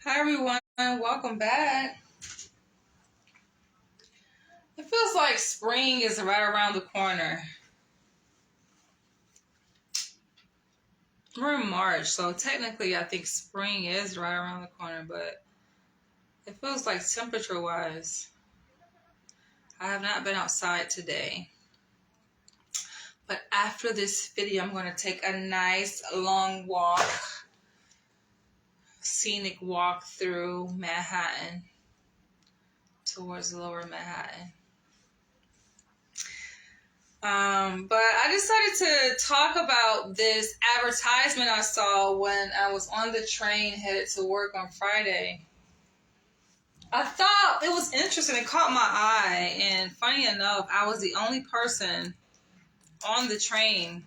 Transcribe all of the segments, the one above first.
Hi everyone, welcome back. It feels like spring is right around the corner. We're in March, so technically I think spring is right around the corner, but it feels like temperature-wise, I have not been outside today. But after this video, I'm going to take a nice long walk, scenic walk through Manhattan towards lower Manhattan. But I decided to talk about this advertisement I saw when I was on the train headed to work on Friday. I thought it was interesting. It caught my eye. And funny enough, I was the only person on the train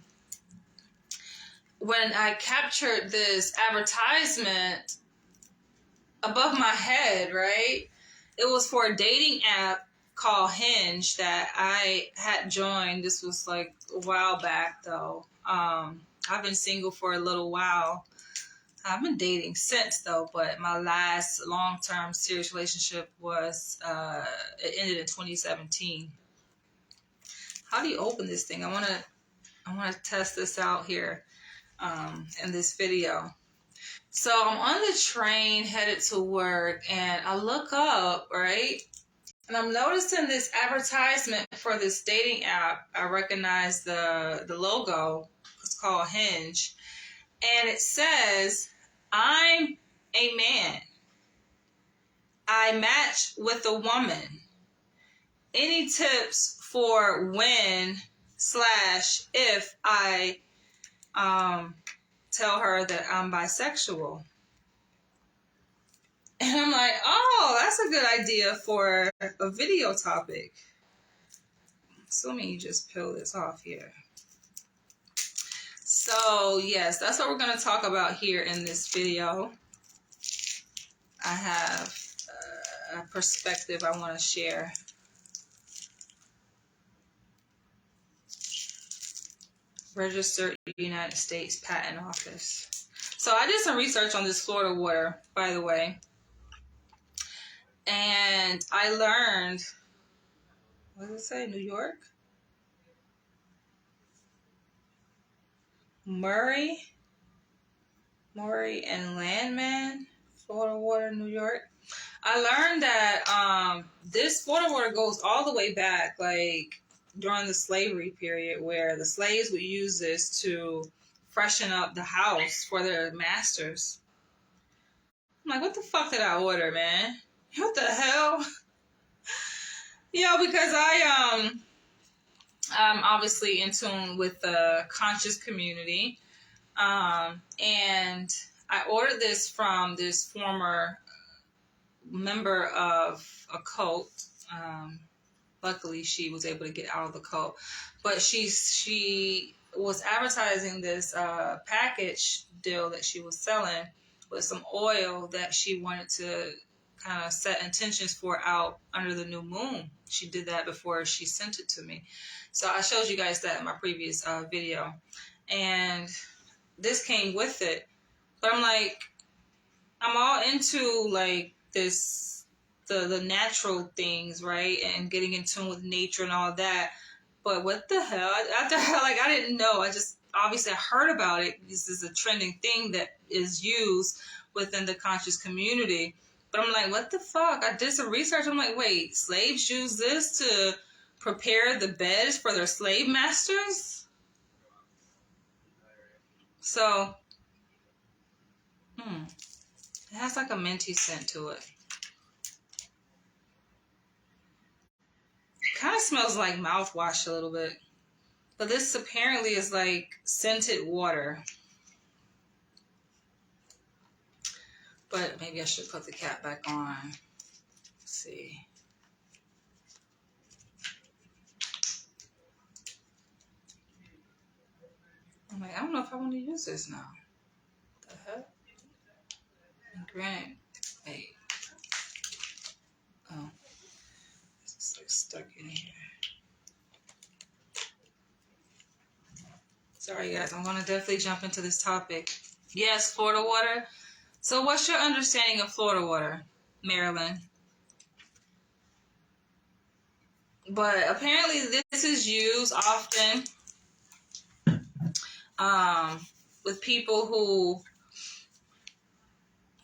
when I captured this advertisement above my head, right? It was for a dating app called Hinge that I had joined. This was like a while back though. I've been single for a little while. I've been dating since though, but my last long-term serious relationship was it ended in 2017. How do you open this thing? I wanna test this out here in this video. So I'm on the train headed to work and I look up, right? And I'm noticing this advertisement for this dating app. I recognize the logo. It's called Hinge. And it says, I'm a man. I match with a woman. Any tips for when/if I tell her that I'm bisexual? And I'm like, oh, that's a good idea for a video topic. So let me just peel this off here. So yes, that's what we're going to talk about here in this video. I have a perspective I want to share. Registered United States Patent Office. So I did some research on this Florida water, by the way. And I learned, what does it say, New York? Murray and Landman, Florida water, New York. I learned that this Florida water goes all the way back, like during the slavery period, where the slaves would use this to freshen up the house for their masters. I'm like, what the fuck did I order, man? What the hell? Because I'm obviously in tune with the conscious community, and I ordered this from this former member of a cult. Luckily, she was able to get out of the cult, but she was advertising this package deal that she was selling with some oil that she wanted to kind of set intentions for out under the new moon. She did that before she sent it to me. So I showed you guys that in my previous video, and this came with it. But I'm like, I'm all into like this, the natural things, right? And getting in tune with nature and all that. But what the hell? Like, I didn't know. I just, obviously I heard about it. This is a trending thing that is used within the conscious community. But I'm like, what the fuck? I did some research. I'm like, wait, slaves use this to prepare the beds for their slave masters? So, it has like a minty scent to it. Kind of smells like mouthwash a little bit. But this apparently is like scented water. But maybe I should put the cap back on. Let's see. I'm like, I don't know if I want to use this now. What the heck? And granted, wait. Oh. It's like stuck in here. Sorry guys, I'm gonna definitely jump into this topic. Yes, Florida water. So what's your understanding of Florida water, Maryland? But apparently this is used often with people who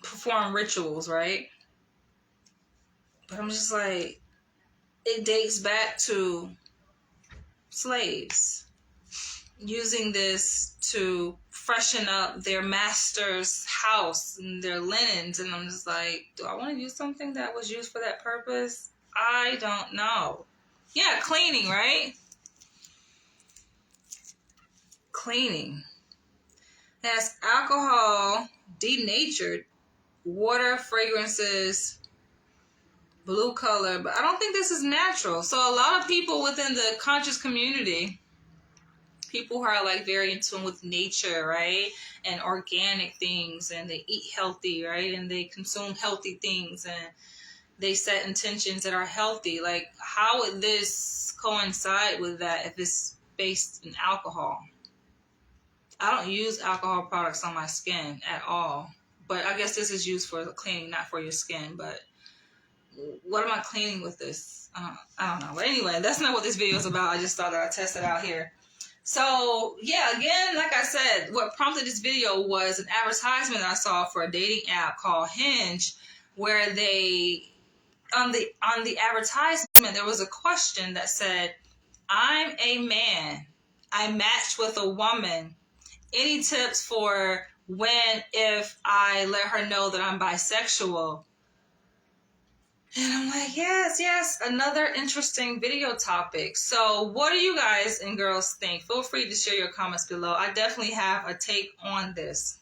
perform rituals, right? But I'm just like, it dates back to slaves using this to freshen up their master's house and their linens. And I'm just like, do I want to use something that was used for that purpose? I don't know. Yeah, cleaning, right? Cleaning. That's alcohol, denatured, water, fragrances, blue color. But I don't think this is natural. So a lot of people within the conscious community, people who are like very in tune with nature, right? And organic things, and they eat healthy, right? And they consume healthy things, and they set intentions that are healthy. Like, how would this coincide with that if it's based in alcohol? I don't use alcohol products on my skin at all. But I guess this is used for cleaning, not for your skin. But what am I cleaning with this? I don't know. But anyway, that's not what this video is about. I just thought that I'd test it out here. So, yeah, again, like I said, what prompted this video was an advertisement I saw for a dating app called Hinge, where they, on the advertisement, there was a question that said, I'm a man. I matched with a woman. Any tips for when, if I let her know that I'm bisexual? And I'm like, yes, another interesting video topic. So what do you guys and girls think? Feel free to share your comments below. I definitely have a take on this.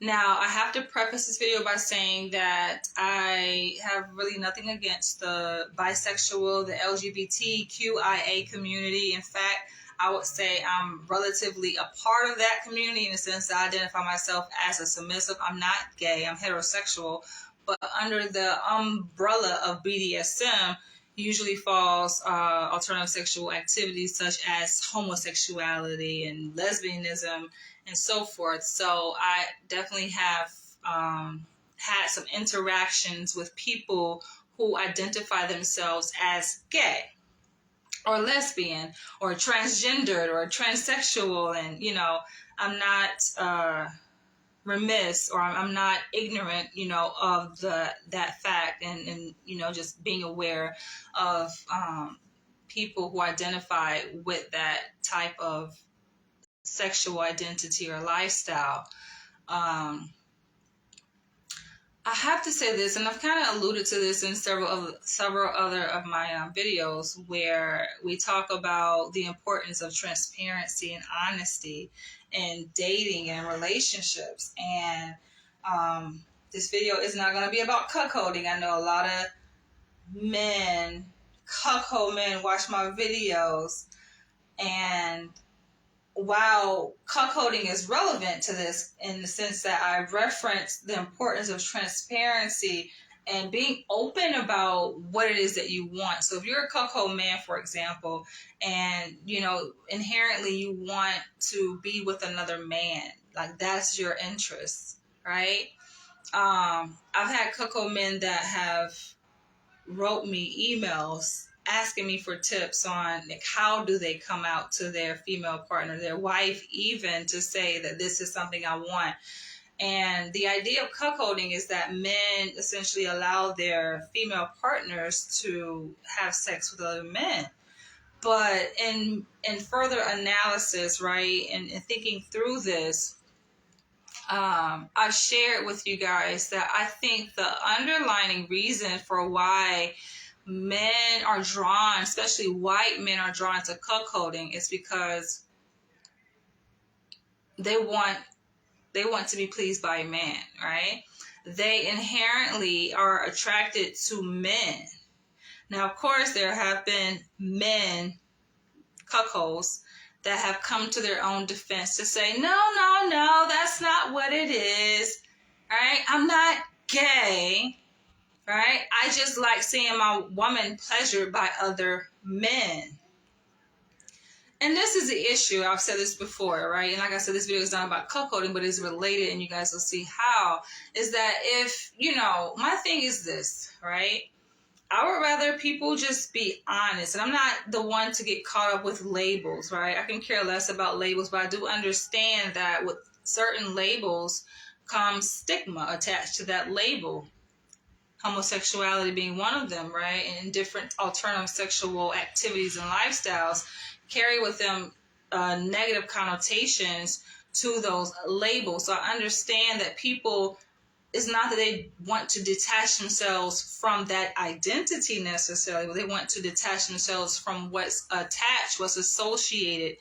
Now, I have to preface this video by saying that I have really nothing against the bisexual, the LGBTQIA community. In fact, I would say I'm relatively a part of that community in the sense that I identify myself as a submissive. I'm not gay, I'm heterosexual. But under the umbrella of BDSM usually falls alternative sexual activities such as homosexuality and lesbianism and so forth. So I definitely have had some interactions with people who identify themselves as gay or lesbian or transgendered or transsexual. And, you know, I'm not remiss, or I'm not ignorant, you know, of that fact, and you know, just being aware of people who identify with that type of sexual identity or lifestyle. I have to say this, and I've kind of alluded to this in several other of my videos, where we talk about the importance of transparency and honesty in dating and relationships. And this video is not going to be about cuckolding. I know a lot of men, cuckold men, watch my videos, and while cuckolding is relevant to this in the sense that I reference the importance of transparency and being open about what it is that you want. So if you're a cuckold man, for example, and, you know, inherently you want to be with another man, like that's your interest, right? I've had cuckold men that have wrote me emails asking me for tips on like how do they come out to their female partner, their wife, even to say that this is something I want. And the idea of cuckolding is that men essentially allow their female partners to have sex with other men. But in further analysis, right, and thinking through this, I shared with you guys that I think the underlying reason for why men are drawn, especially white men are drawn to cuckolding, is because they want to be pleased by a man, right? They inherently are attracted to men. Now, of course, there have been men cuckolds that have come to their own defense to say, no, that's not what it is, right? I'm not gay, right? I just like seeing my woman pleasured by other men. And this is the issue. I've said this before, right? And like I said, this video is not about cuckolding, but it's related, and you guys will see how. Is that if, my thing is this, right? I would rather people just be honest. And I'm not the one to get caught up with labels, right? I can care less about labels, but I do understand that with certain labels comes stigma attached to that label. Homosexuality being one of them, right? And different alternative sexual activities and lifestyles carry with them negative connotations to those labels. So I understand that people, it's not that they want to detach themselves from that identity necessarily, but they want to detach themselves from what's attached, what's associated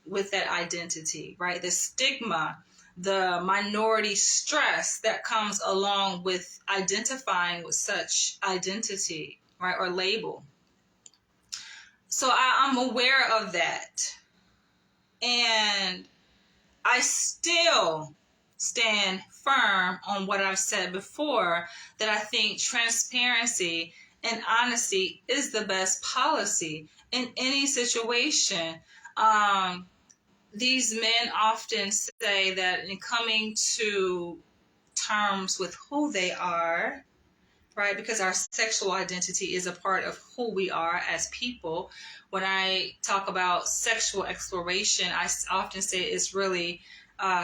with that identity, right? The stigma, the minority stress that comes along with identifying with such identity, right, or label. So I'm aware of that. And I still stand firm on what I've said before, that I think transparency and honesty is the best policy in any situation. These men often say that in coming to terms with who they are, right? Because our sexual identity is a part of who we are as people. When I talk about sexual exploration, I often say it's really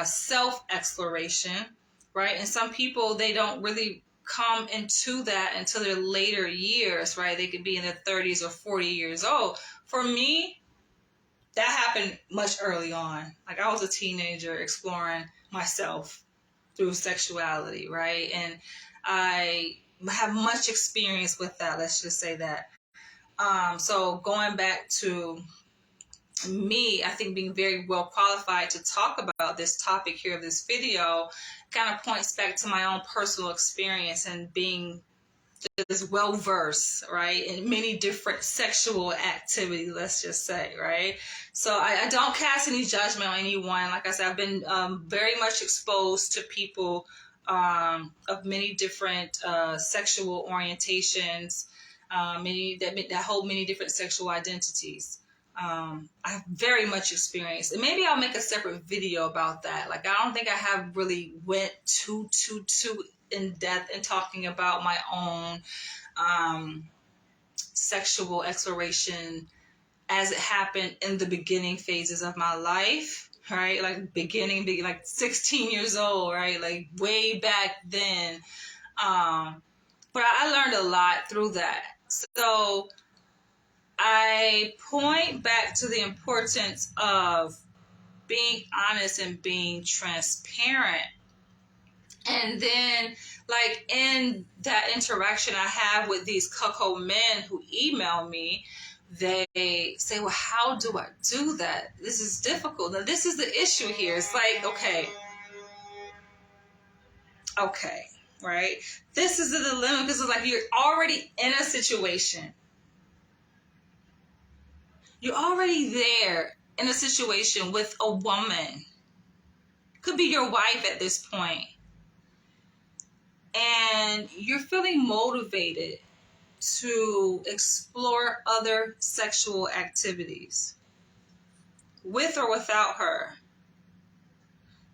self-exploration, right? And some people, they don't really come into that until their later years, right? They could be in their 30s or 40 years old. For me, that happened much early on. Like, I was a teenager exploring myself through sexuality, right? And I have much experience with that. Let's just say that. So going back to me, I think being very well qualified to talk about this topic here of this video kind of points back to my own personal experience and being just well versed, right, in many different sexual activities, let's just say, right? So I don't cast any judgment on anyone. Like I said, I've been very much exposed to people of many different sexual orientations, many that hold many different sexual identities. I've very much experienced, and maybe I'll make a separate video about that. Like, I don't think I have really went too in depth in talking about my own sexual exploration as it happened in the beginning phases of my life, right? Like beginning like 16 years old, right? Like way back then. But I learned a lot through that. So I point back to the importance of being honest and being transparent. And then, like, in that interaction I have with these cuckold men who email me, they say, well, how do I do that? This is difficult. Now, this is the issue here. It's like, okay, right? This is the dilemma, because it's like you're already in a situation. You're already there in a situation with a woman. Could be your wife at this point. And you're feeling motivated to explore other sexual activities with or without her.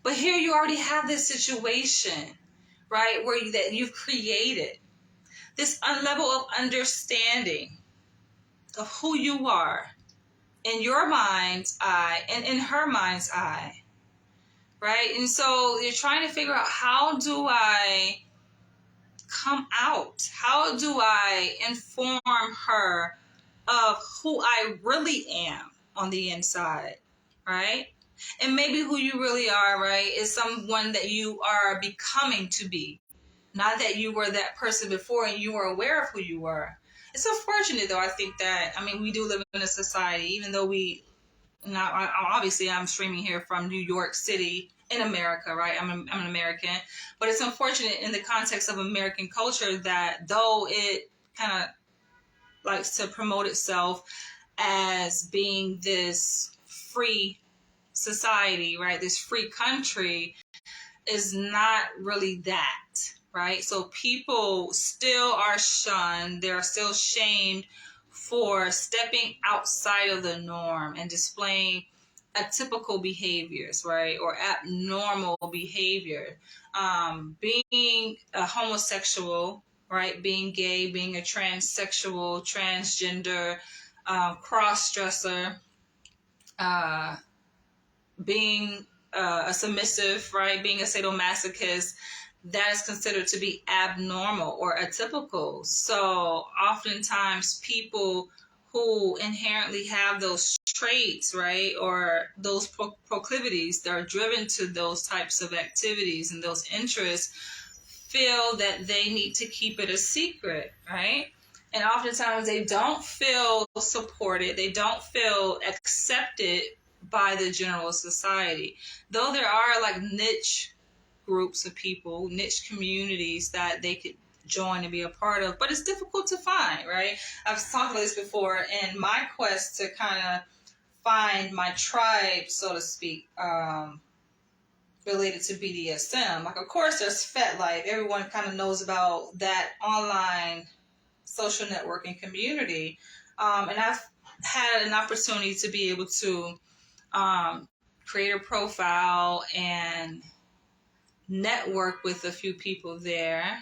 But here you already have this situation, right, where that you've created this level of understanding of who you are in your mind's eye and in her mind's eye, right? And so you're trying to figure out, how do I come out? How do I inform her of who I really am on the inside, right? And maybe who you really are, right, is someone that you are becoming to be. Not that you were that person before and you were aware of who you were. It's unfortunate, though, I think that, we do live in a society, even though obviously I'm streaming here from New York City in America, right? I'm an American. But it's unfortunate in the context of American culture that though it kind of likes to promote itself as being this free society, right? This free country is not really that, right? So people still are shunned. They're still shamed for stepping outside of the norm and displaying atypical behaviors, right, or abnormal behavior. Being a homosexual, right, being gay, being a transsexual, transgender, cross-dresser, uh, being a submissive, right, being a sadomasochist, that is considered to be abnormal or atypical. So oftentimes people who inherently have those traits, right, or those proclivities that are driven to those types of activities and those interests feel that they need to keep it a secret, right? And oftentimes they don't feel supported, they don't feel accepted by the general society. Though there are like niche groups of people, niche communities that they could join and be a part of, but it's difficult to find, right? I've talked about this before, in my quest to kind of find my tribe, so to speak, related to BDSM. Like, of course, there's FetLife. Everyone kind of knows about that online social networking community. And I've had an opportunity to be able to create a profile and network with a few people there.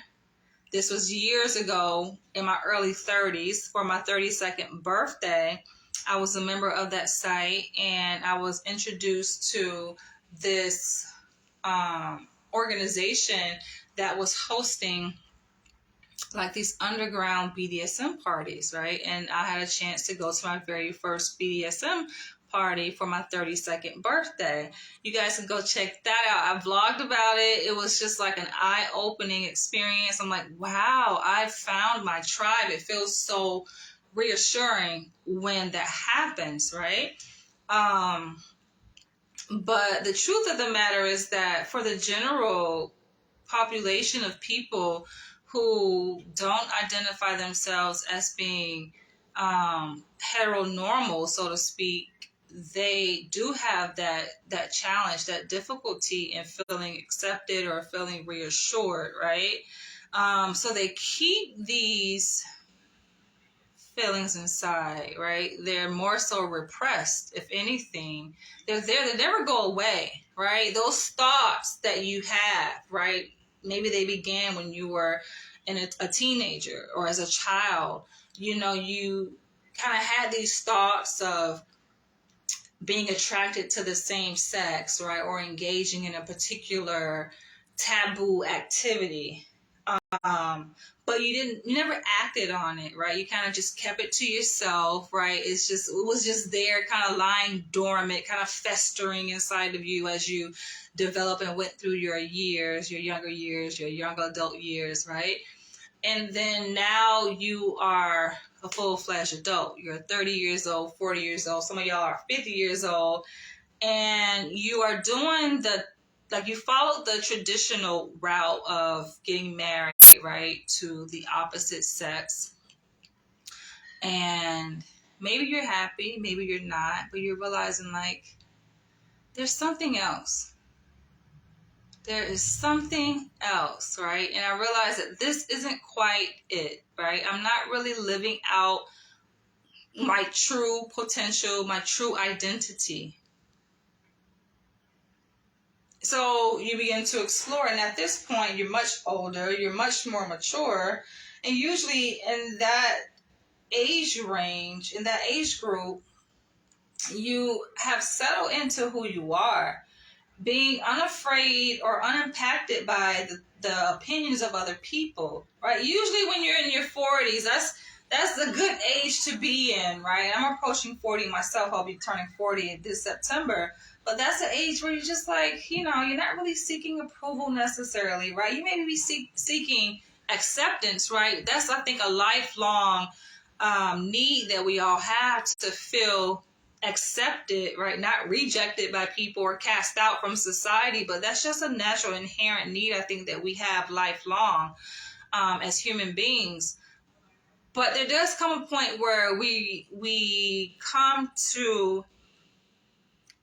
This was years ago in my early 30s for my 32nd birthday. I was a member of that site, and I was introduced to this organization that was hosting like these underground BDSM parties, right? And I had a chance to go to my very first BDSM party for my 32nd birthday. You guys can go check that out. I vlogged about it. It was just like an eye-opening experience. I'm like, wow, I found my tribe. It feels so reassuring when that happens, right? But the truth of the matter is that for the general population of people who don't identify themselves as being heteronormal, so to speak, they do have that challenge, that difficulty in feeling accepted or feeling reassured, right? So they keep these feelings inside, right? They're more so repressed, if anything. They're there, they never go away, right? Those thoughts that you have, right? Maybe they began when you were a teenager or as a child. You know, you kind of had these thoughts of being attracted to the same sex, right? Or engaging in a particular taboo activity. But you never acted on it, right? You kind of just kept it to yourself, right? It was just there, kind of lying dormant, kind of festering inside of you as you develop and went through your years, your younger years, your young adult years, right? And then now you are a full-fledged adult. You're 30 years old, 40 years old. Some of y'all are 50 years old. And you are doing you followed the traditional route of getting married, right, to the opposite sex. And maybe you're happy, maybe you're not, but you're realizing like there's something else. There is something else, right? And I realized that this isn't quite it, right? I'm not really living out my true potential, my true identity. So you begin to explore, and at this point, you're much older, you're much more mature, and usually in that age range, in that age group, you have settled into who you are, being unafraid or unimpacted by the opinions of other people, right? Usually when you're in your 40s, that's a good age to be in, right? I'm approaching 40 myself. I'll be turning 40 this September. But that's an age where you're just like, you're not really seeking approval necessarily, right? You may be seeking acceptance, right? That's, I think, a lifelong need that we all have to feel accepted, right? Not rejected by people or cast out from society, but that's just a natural inherent need, I think, that we have lifelong as human beings. But there does come a point where we come to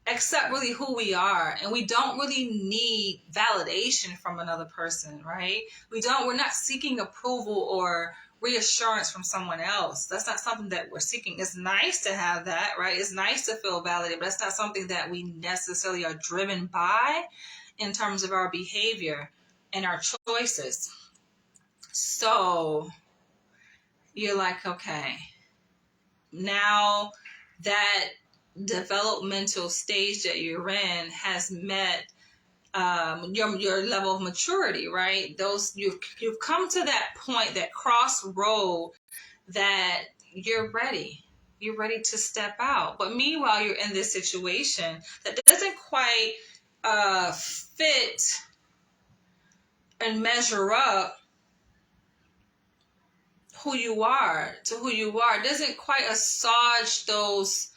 accept really who we are, and we don't really need validation from another person, right? We're not seeking approval or reassurance from someone else. That's not something that we're seeking. It's nice to have that, right? It's nice to feel validated, but that's not something that we necessarily are driven by in terms of our behavior and our choices. So you're like, okay, now that developmental stage that you're in has met your level of maturity, right? You've come to that point, that crossroad, that you're ready. You're ready to step out. But meanwhile, you're in this situation that doesn't quite fit and measure up who you are to who you are. It doesn't quite assuage those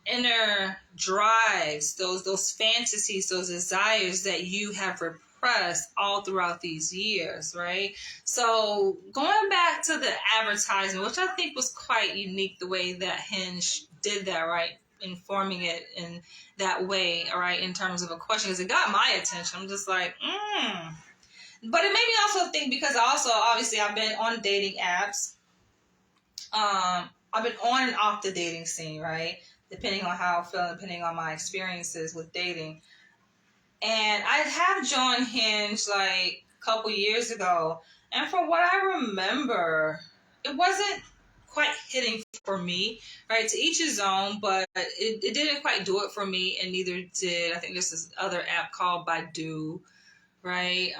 inner drives, those fantasies, those desires that you have repressed all throughout these years, right? So going back to the advertisement, which I think was quite unique, the way that Hinge did that, right? Informing it in that way, all right, in terms of a question, because it got my attention. I'm just like, But it made me also think, because also, obviously, I've been on dating apps. I've been on and off the dating scene, right? Depending on how I feel, depending on my experiences with dating. And I have joined Hinge like a couple years ago. And from what I remember, it wasn't quite hitting for me, right? To each his own, but it didn't quite do it for me, and neither did, I think there's this other app called Baidu, right?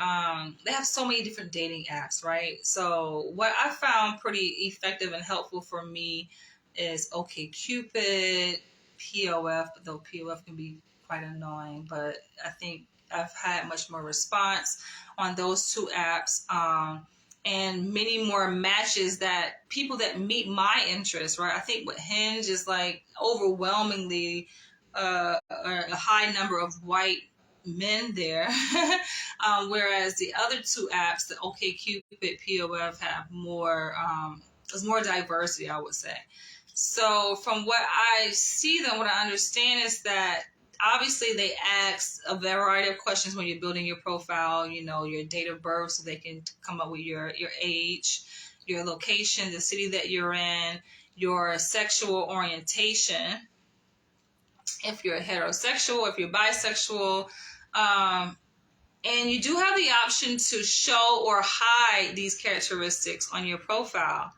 They have so many different dating apps, right? So what I found pretty effective and helpful for me is OkCupid, POF, though POF can be quite annoying, but I think I've had much more response on those two apps, and many more matches, that people that meet my interests, right? I think with Hinge is like overwhelmingly a high number of white men there, whereas the other two apps, the OkCupid, POF, have more, there's more diversity, I would say. So from what I see, then what I understand is that obviously they ask a variety of questions when you're building your profile, your date of birth, so they can come up with your age, your location, the city that you're in, your sexual orientation, if you're heterosexual, if you're bisexual, and you do have the option to show or hide these characteristics on your profile,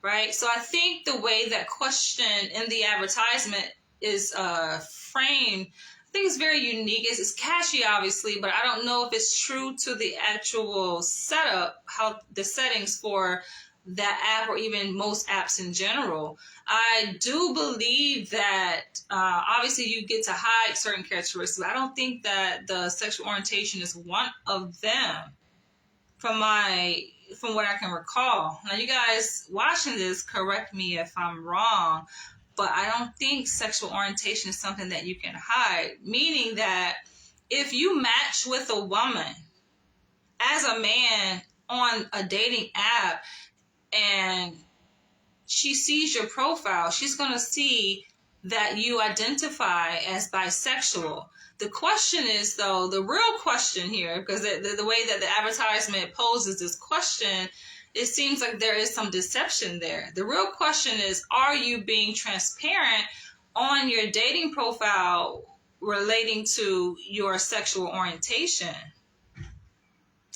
right? So I think the way that question in the advertisement is framed, I think it's very unique. It's catchy, obviously, but I don't know if it's true to the actual setup, how the settings for that app, or even most apps in general. I do believe that obviously you get to hide certain characteristics. I don't think that the sexual orientation is one of them, from what I can recall. Now, you guys watching this, correct me if I'm wrong, but I don't think sexual orientation is something that you can hide. Meaning that if you match with a woman as a man on a dating app, and she sees your profile, she's going to see that you identify as bisexual. The question is, though, the real question here, because the way that the advertisement poses this question, it seems like there is some deception there. The real question is, are you being transparent on your dating profile relating to your sexual orientation?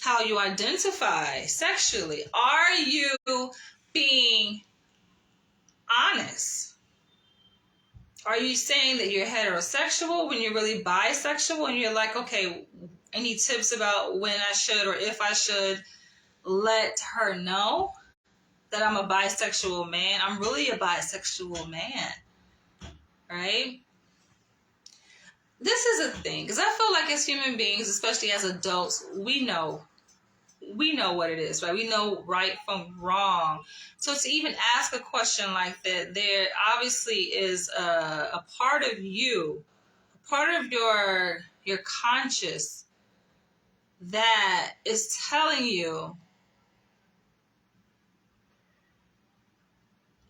How you identify sexually? Are you being honest? Are you saying that you're heterosexual when you're really bisexual, and you're like, okay, any tips about when I should, or if I should, let her know that I'm a bisexual man? I'm really a bisexual man, right? This is a thing, because I feel like as human beings, especially as adults, we know what it is, right? We know right from wrong. So to even ask a question like that, there obviously is a part of you, a part of your conscious, that is telling you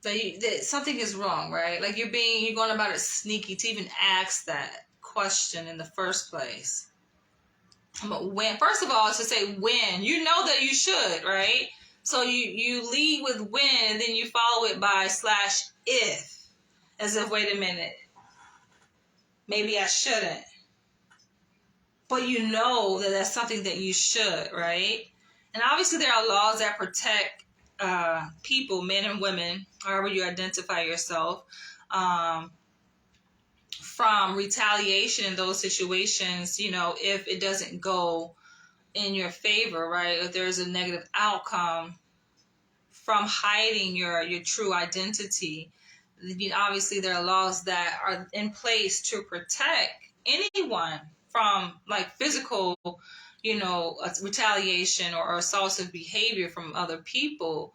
that something is wrong, right? Like you're going about it sneaky to even ask that question in the first place. But when, first of all, to say when, you know that you should, right? So you lead with when, and then you follow it by /if, as if, wait a minute, maybe I shouldn't. But you know that that's something that you should, right? And obviously there are laws that protect people, men and women, however you identify yourself, from retaliation in those situations, if it doesn't go in your favor, right? If there's a negative outcome from hiding your true identity. Obviously there are laws that are in place to protect anyone from like physical, retaliation or assaultive behavior from other people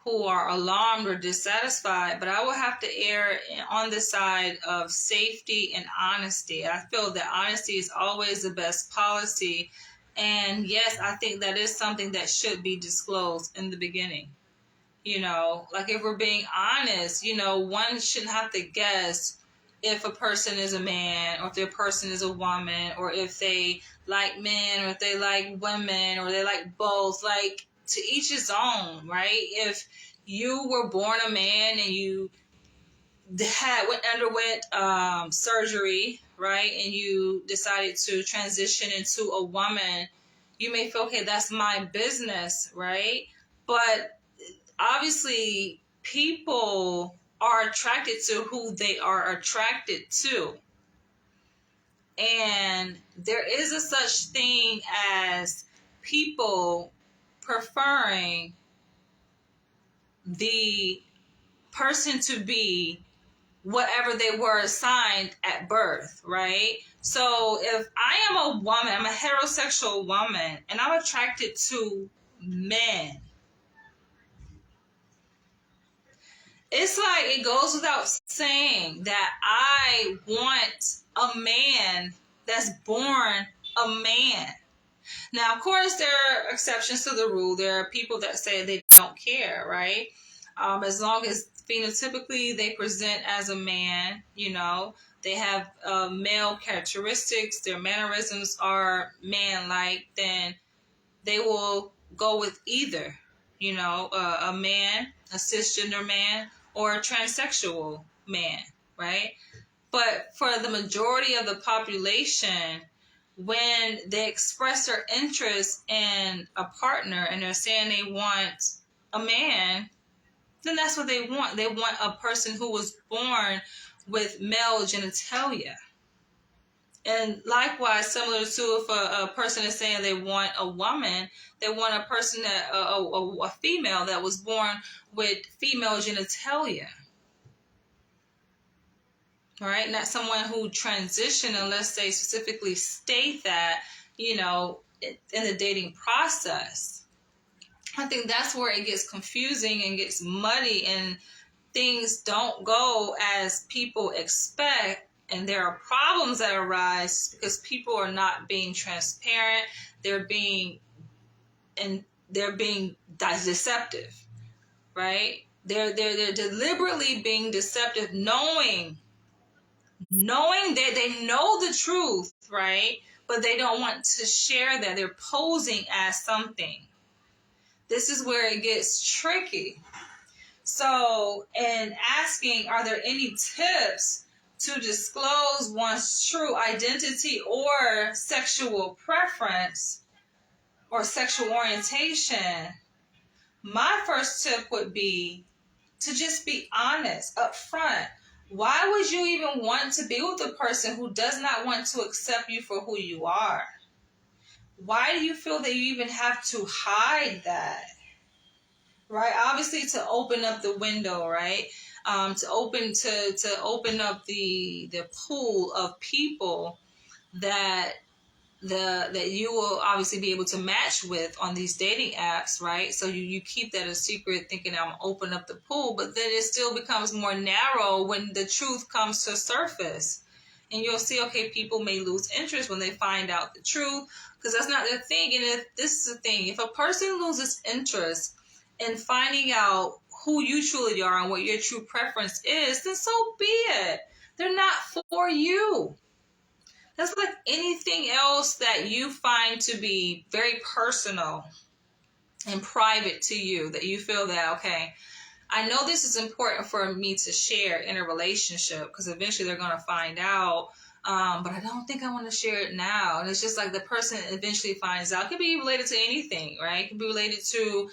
who are alarmed or dissatisfied. But I will have to err on the side of safety and honesty. I feel that honesty is always the best policy. And yes, I think that is something that should be disclosed in the beginning. Like if we're being honest, one shouldn't have to guess if a person is a man or if their person is a woman, or if they like men or if they like women or they like both. Like, to each his own, right? If you were born a man and you underwent surgery, right, and you decided to transition into a woman, you may feel, okay, that's my business, right? But obviously people are attracted to who they are attracted to. And there is a such thing as people preferring the person to be whatever they were assigned at birth, right? So if I am a woman, I'm a heterosexual woman, and I'm attracted to men, it's like it goes without saying that I want a man that's born a man. Now, of course, there are exceptions to the rule. There are people that say they don't care, right? As long as phenotypically they present as a man, they have male characteristics, their mannerisms are man-like, then they will go with either, a man, a cisgender man, or a transsexual man, right? But for the majority of the population, when they express their interest in a partner and they're saying they want a man, then that's what they want. They want a person who was born with male genitalia. And likewise, similar to if a person is saying they want a woman, they want a person a female that was born with female genitalia. Right? Not someone who transitioned unless they specifically state that, in the dating process. I think that's where it gets confusing and gets muddy, and things don't go as people expect. And there are problems that arise because people are not being transparent. They're being deceptive, right? They're deliberately being deceptive, knowing that they know the truth, right? But they don't want to share that. They're posing as something. This is where it gets tricky. So, in asking, are there any tips to disclose one's true identity or sexual preference or sexual orientation? My first tip would be to just be honest up front. Why would you even want to be with a person who does not want to accept you for who you are? Why do you feel that you even have to hide that? Right? Obviously, to open up the window, right? To open up the pool of people that you will obviously be able to match with on these dating apps, right? So you keep that a secret, thinking I'm gonna open up the pool, but then it still becomes more narrow when the truth comes to surface. And you'll see, okay, people may lose interest when they find out the truth, because that's not their thing. And if this is the thing, if a person loses interest in finding out who you truly are and what your true preference is, then so be it. They're not for you. That's like anything else that you find to be very personal and private to you, that you feel that, okay, I know this is important for me to share in a relationship, because eventually they're going to find out. But I don't think I want to share it now. And it's just like the person eventually finds out. It could be related to anything, right? It could be related to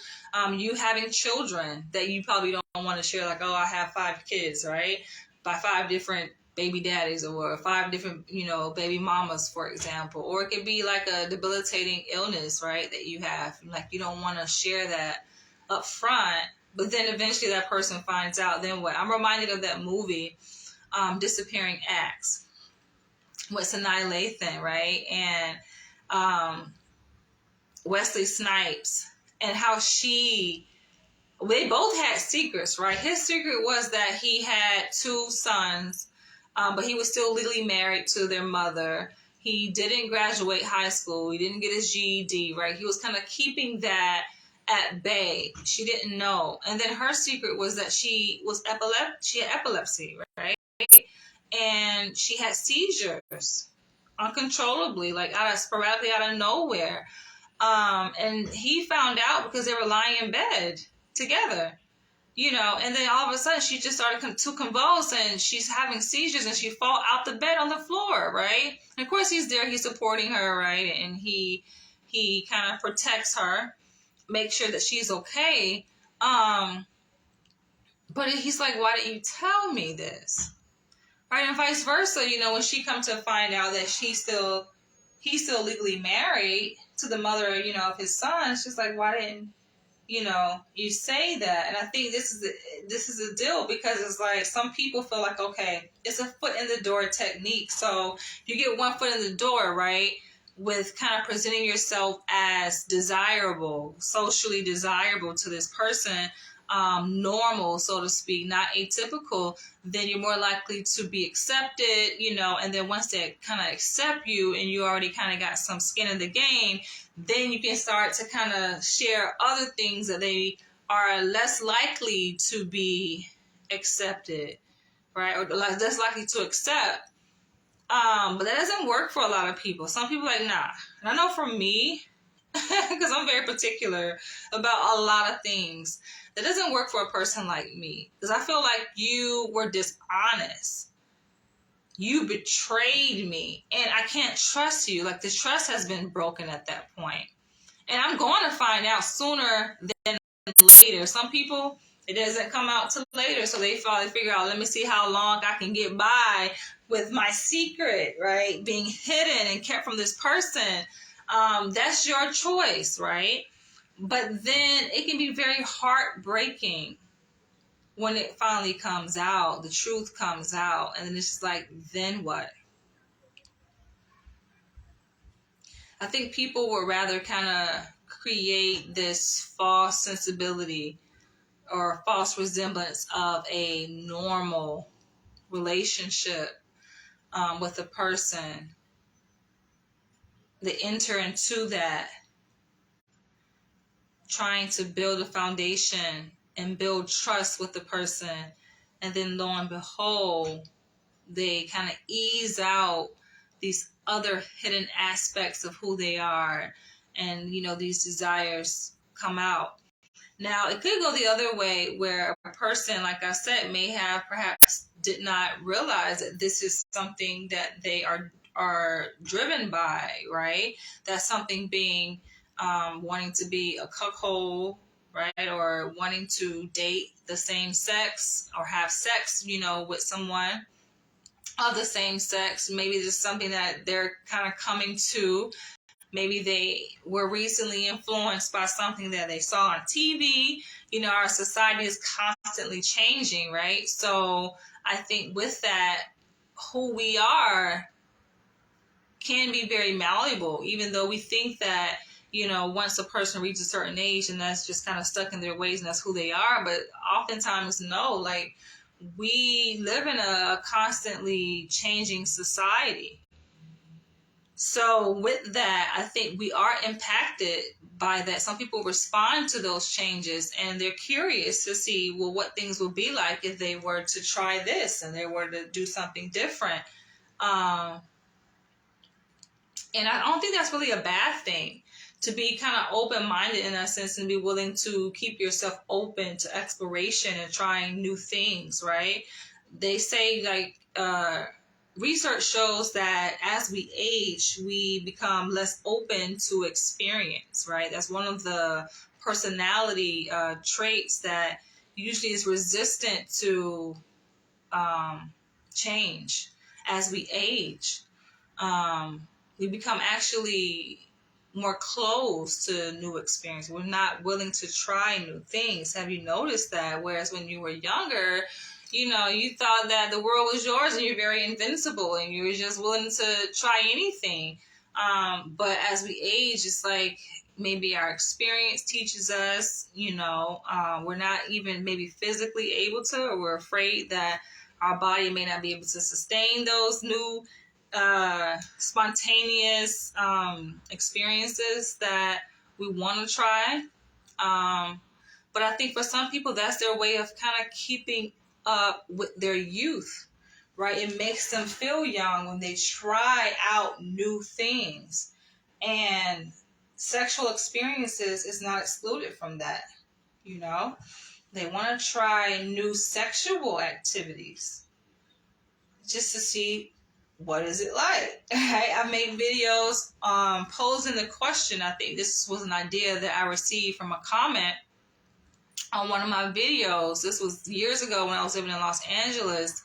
you having children that you probably don't want to share. Like, oh, I have 5 kids, right? By 5 different baby daddies, or 5 different, baby mamas, for example. Or it could be like a debilitating illness, right? That you have. Like, you don't want to share that up front. But then eventually that person finds out, then what? I'm reminded of that movie, Disappearing Acts, with Sanaa Lathan, right? And Wesley Snipes, and how they both had secrets, right? His secret was that he had 2 sons, but he was still legally married to their mother. He didn't graduate high school. He didn't get his GED, right? He was kind of keeping that at bay. She didn't know. And then her secret was that she had epilepsy, right? And she had seizures uncontrollably, like sporadically out of nowhere. And he found out because they were lying in bed together, and then all of a sudden she just started to convulse, and she's having seizures, and she fall out the bed on the floor, right? And of course he's there, he's supporting her, right? And he kind of protects her, make sure that she's okay. But he's like, why didn't you tell me this? Right? And vice versa, when she comes to find out that he's still legally married to the mother, of his son, she's like, why didn't, you say that? And I think this is a deal, because it's like some people feel like, okay, it's a foot in the door technique. So you get one foot in the door, right? With kind of presenting yourself as desirable, socially desirable to this person, normal, so to speak, not atypical, then you're more likely to be accepted, and then once they kind of accept you and you already kind of got some skin in the game, then you can start to kind of share other things that they are less likely to be accepted, right? Or less likely to accept. But that doesn't work for a lot of people. Some people are like, nah. And I know for me, because I'm very particular about a lot of things, that doesn't work for a person like me. Because I feel like you were dishonest. You betrayed me. And I can't trust you. Like, the trust has been broken at that point. And I'm going to find out sooner than later. Some people, it doesn't come out till later. So they figure out, let me see how long I can get by with my secret, right? Being hidden and kept from this person. That's your choice, right? But then it can be very heartbreaking when it finally comes out, the truth comes out, and then it's just like, then what? I think people would rather kind of create this false sensibility or false resemblance of a normal relationship with a person. They enter into that trying to build a foundation and build trust with the person, and then lo and behold, they kind of ease out these other hidden aspects of who they are, and these desires come out. Now, it could go the other way, where a person, like I said, may have perhaps did not realize that this is something that they are driven by, right? That's something being wanting to be a cuckold, right? Or wanting to date the same sex or have sex, with someone of the same sex. Maybe there's something that they're kind of coming to. Maybe they were recently influenced by something that they saw on TV. Our society is constantly changing, right? So I think with that, who we are can be very malleable, even though we think that, once a person reaches a certain age and that's just kind of stuck in their ways and that's who they are. But oftentimes, no, like, we live in a constantly changing society. So with that, I think we are impacted by that. Some people respond to those changes and they're curious to see, well, what things would be like if they were to try this and they were to do something different. And I don't think that's really a bad thing to be kind of open-minded in that sense and be willing to keep yourself open to exploration and trying new things, right? They say, like, research shows that as we age, we become less open to experience, right? That's one of the personality traits that usually is resistant to change. As we age, we become actually more closed to new experience. We're not willing to try new things. Have you noticed that? Whereas when you were younger, you know, you thought that the world was yours and you're very invincible and you were just willing to try anything. But as we age, it's like maybe our experience teaches us, you know, we're not even maybe physically able to, or we're afraid that our body may not be able to sustain those new spontaneous experiences that we want to try. But I think for some people, that's their way of kind of keeping up with their youth, right? It makes them feel young when they try out new things. And sexual experiences is not excluded from that, you know? They want to try new sexual activities just to see what is it like. I made videos posing the question. I think this was an idea that I received from a comment on one of my videos. This was years ago when I was living in Los Angeles.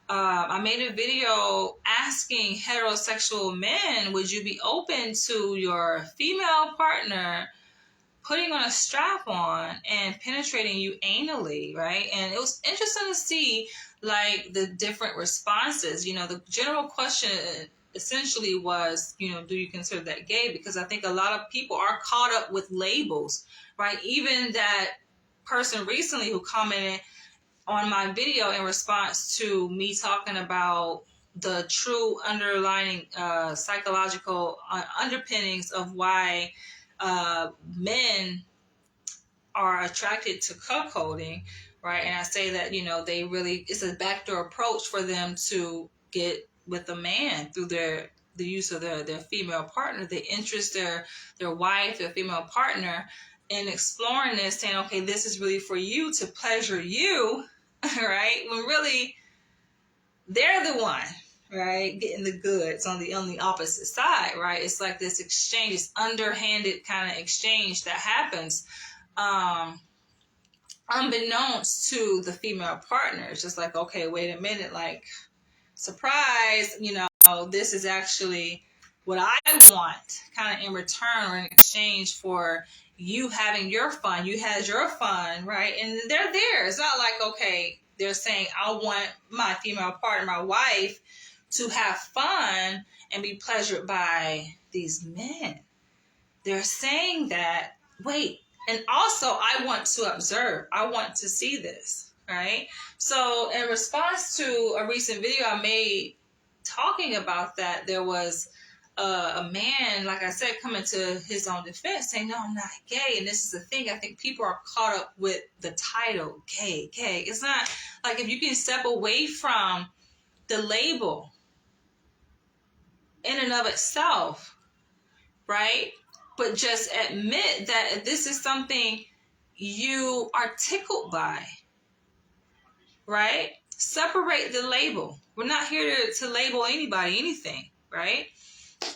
I made a video asking heterosexual men, would you be open to your female partner putting on a strap on and penetrating you anally, right? And it was interesting to see, like, the different responses. You know, the general question essentially was, you know, do you consider that gay? Because I think a lot of people are caught up with labels, right? Even that person recently who commented on my video in response to me talking about the true underlying psychological underpinnings of why men are attracted to cuckolding, right? And I say that, you know, they really, it's a backdoor approach for them to get with a man through the use of their female partner. They interest their wife, their female partner, in exploring this, saying, okay, this is really for you, to pleasure you, right? When really they're the one, right, getting the goods on the opposite side, right? It's like this exchange, this underhanded kind of exchange that happens unbeknownst to the female partner. It's just like, okay, wait a minute, like, surprise, you know, this is actually what I want, kind of in return or in exchange for you having your fun. You had your fun, right? And they're there. It's not like, okay, they're saying, I want my female partner, my wife, to have fun and be pleasured by these men. They're saying that, wait, and also I want to observe. I want to see this, right? So in response to a recent video I made talking about that, there was a man, like I said, coming to his own defense saying, no, I'm not gay. And this is the thing. I think people are caught up with the title, gay. It's not like, if you can step away from the label in and of itself, right? But just admit that this is something you are tickled by, right? Separate the label. We're not here to label anybody, anything, right?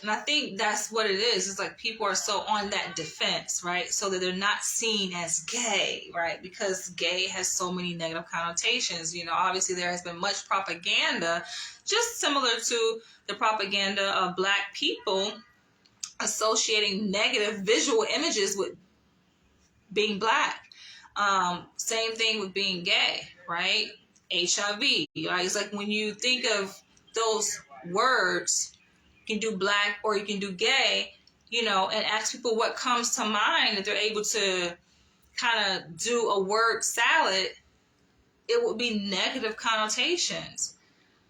And I think that's what it is. It's like people are so on that defense, right? So that they're not seen as gay, right? Because gay has so many negative connotations. You know, obviously there has been much propaganda, just similar to the propaganda of Black people associating negative visual images with being Black. Same thing with being gay, right? HIV, right? It's like when you think of those words, you can do Black or you can do gay, you know, and ask people what comes to mind if they're able to kind of do a word salad, it would be negative connotations.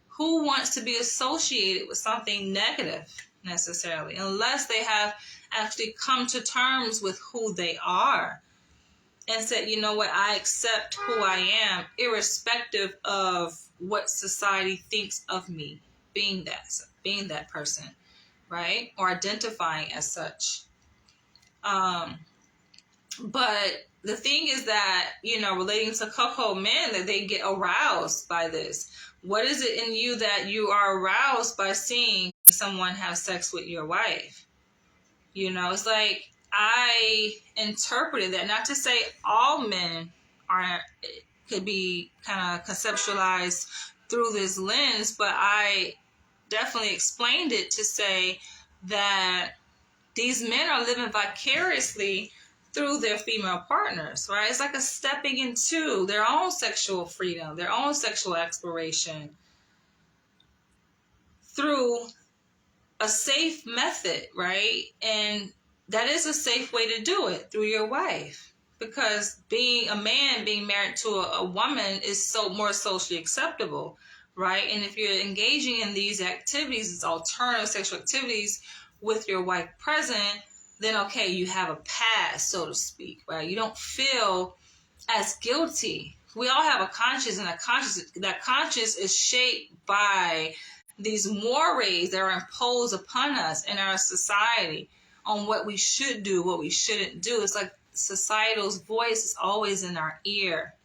Who wants to be associated with something negative necessarily, unless they have actually come to terms with who they are and said, you know what, I accept who I am, irrespective of what society thinks of me being that person, right? Or identifying as such. Um, but the thing is that, relating to cuckold men, that they get aroused by this. What is it in you that you are aroused by seeing someone have sex with your wife? It's like, I interpreted that, not to say all men could be kind of conceptualized through this lens, but I definitely explained it to say that these men are living vicariously through their female partners, right? It's like a stepping into their own sexual freedom, their own sexual exploration through a safe method, right? And that is a safe way to do it, through your wife. Because being a man, being married to a woman is so more socially acceptable, right? And if you're engaging in these activities, these alternative sexual activities with your wife present, then okay, you have a pass, so to speak, right? You don't feel as guilty. We all have a conscience, and that conscience is shaped by these mores that are imposed upon us in our society on what we should do, what we shouldn't do. It's like societal's voice is always in our ear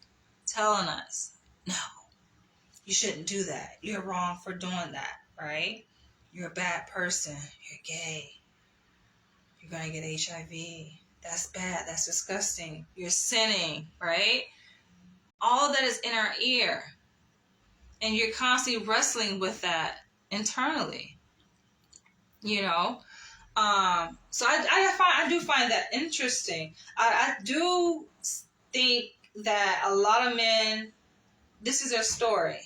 telling us, no, you shouldn't do that. You're wrong for doing that, right? You're a bad person. You're gay. You're going to get HIV. That's bad. That's disgusting. You're sinning, right? All that is in our ear. And you're constantly wrestling with that internally, So I do find that interesting. I do think that a lot of men, this is their story.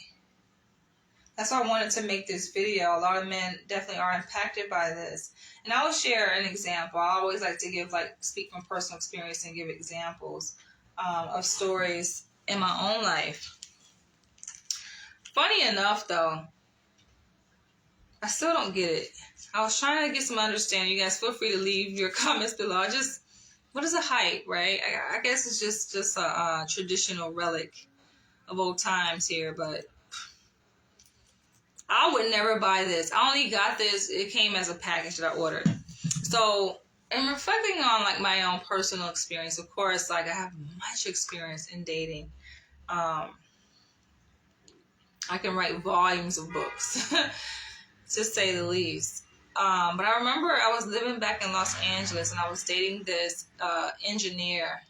That's why I wanted to make this video. A lot of men definitely are impacted by this. And I will share an example. I always like to speak from personal experience and give examples of stories in my own life. Funny enough, though, I still don't get it. I was trying to get some understanding. You guys feel free to leave your comments below. What is a hype, right? I guess it's just a traditional relic of old times here, but I would never buy this. I only got this. It came as a package that I ordered. So, and reflecting on like my own personal experience, of course, like I have much experience in dating. I can write volumes of books, to say the least. But I remember I was living back in Los Angeles and I was dating this engineer.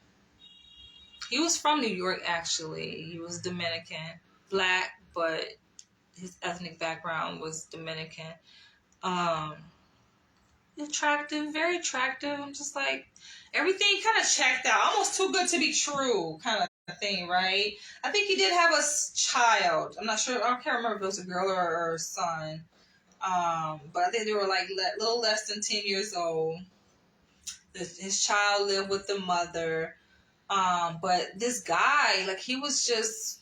He was from New York, actually. He was Dominican, black, but his ethnic background was Dominican. Attractive, very attractive. I'm just like, everything kind of checked out. Almost too good to be true kind of thing, right? I think he did have a child. I'm not sure. I can't remember if it was a girl or a son. But I think they were like a little less than 10 years old. His child lived with the mother. But this guy, like, he was just,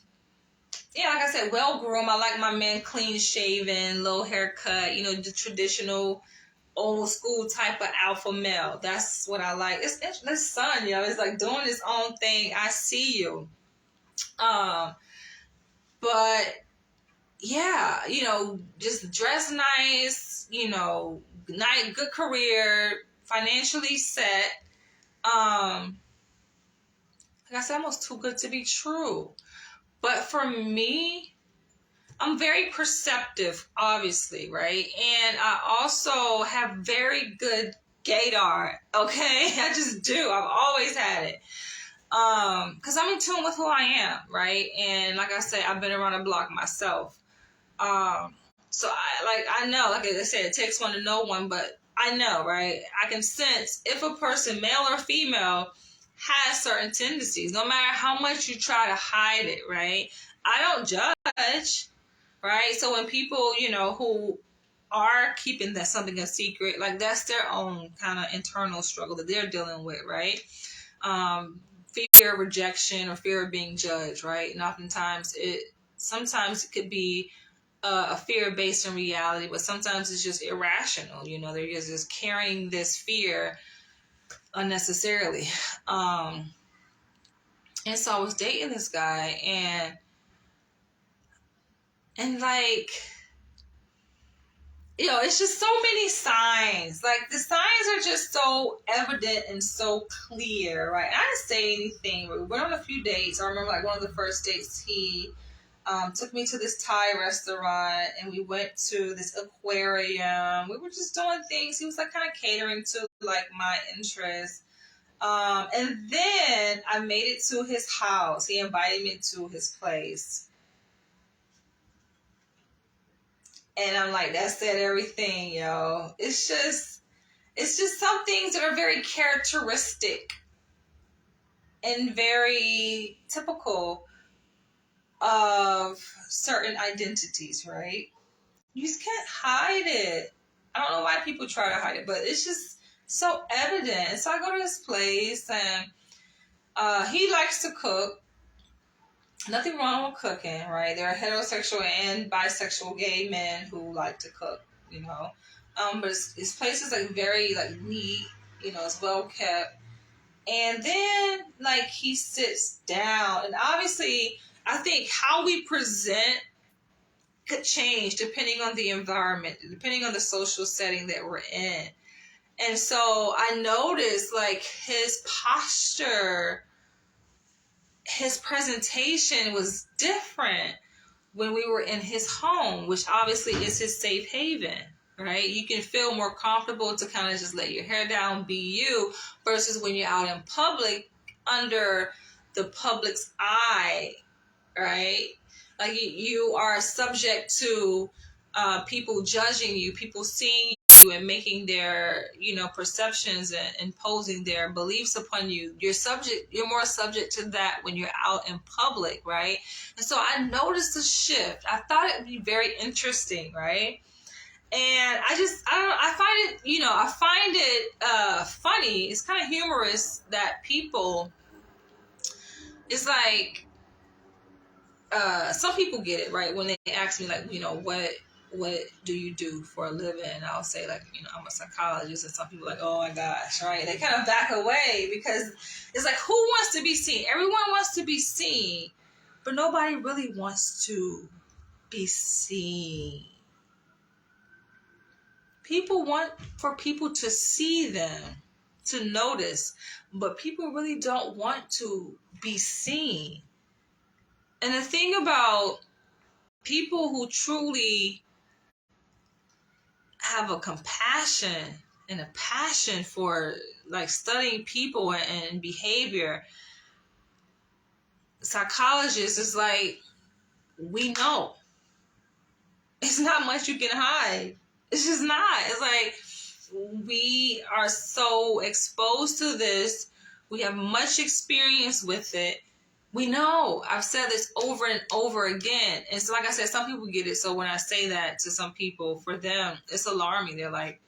like I said, well groomed. I like my man clean shaven, low haircut, the traditional old school type of alpha male. That's what I like. It's this son, it's like doing his own thing. I see you. But yeah, just dress nice, nice, good career, financially set. Like I said, almost too good to be true. But for me, I'm very perceptive, obviously, right? And I also have very good gaydar, okay? I just do. I've always had it. Because I'm in tune with who I am, right? And like I said, I've been around the block myself. So I know, like I said, it takes one to know one, but I know, right? I can sense if a person, male or female, has certain tendencies, no matter how much you try to hide it, right? I don't judge, right? So when people, who are keeping that something a secret, like that's their own kind of internal struggle that they're dealing with, right? Fear of rejection or fear of being judged, right? And oftentimes sometimes it could be a fear based in reality, but sometimes it's just irrational. They're just carrying this fear unnecessarily. And so I was dating this guy, and like, it's just so many signs. Like, the signs are just so evident and so clear, right? I didn't say anything. We went on a few dates. I remember, like, one of the first dates, he took me to this Thai restaurant, and we went to this aquarium. We were just doing things. He was, like, kind of catering to, like, my interests. And then I made it to his house. He invited me to his place. And I'm like, that said everything, yo. It's just some things that are very characteristic and very typical of certain identities, right? You just can't hide it. I don't know why people try to hide it, but it's just so evident. So I go to this place, and he likes to cook. Nothing wrong with cooking, right? There are heterosexual and bisexual gay men who like to cook, you know. But his place is like very like neat, it's well kept. And then like he sits down, and obviously I think how we present could change depending on the environment, depending on the social setting that we're in. And so I noticed like his posture, his presentation was different when we were in his home, which obviously is his safe haven, right? You can feel more comfortable to kind of just let your hair down, be you, versus when you're out in public under the public's eye, right? Like you are subject to people judging you, people seeing you and making their, perceptions and imposing their beliefs upon you. You're more subject to that when you're out in public, right? And so I noticed a shift. I thought it'd be very interesting, right? And I find it funny. It's kind of humorous that people, it's like, some people get it, right? When they ask me, like, what do you do for a living? And I'll say, like, I'm a psychologist. And some people are like, oh my gosh, right? They kind of back away because it's like, who wants to be seen? Everyone wants to be seen, but nobody really wants to be seen. People want for people to see them, to notice, but people really don't want to be seen. And the thing about people who truly have a compassion and a passion for like studying people and behavior, psychologists is like, we know it's not much you can hide. It's just not. It's like we are so exposed to this. We have much experience with it. We know. I've said this over and over again. And so, like I said, some people get it. So when I say that to some people, for them, it's alarming. They're like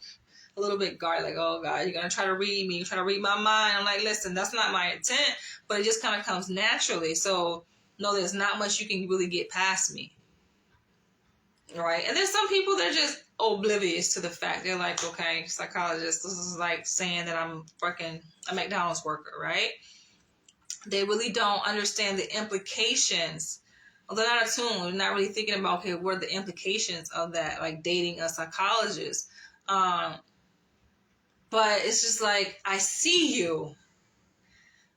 a little bit guarded, like, oh God, you're going to try to read me. You're trying to read my mind. I'm like, listen, that's not my intent. But it just kind of comes naturally. So, no, there's not much you can really get past me. Right? And there's some people that are just oblivious to the fact. They're like, okay, psychologist, this is like saying that I'm fucking a McDonald's worker, right? They really don't understand the implications. Well, they're not attuned. They're not really thinking about, okay, what are the implications of that, like dating a psychologist. But it's just like, I see you,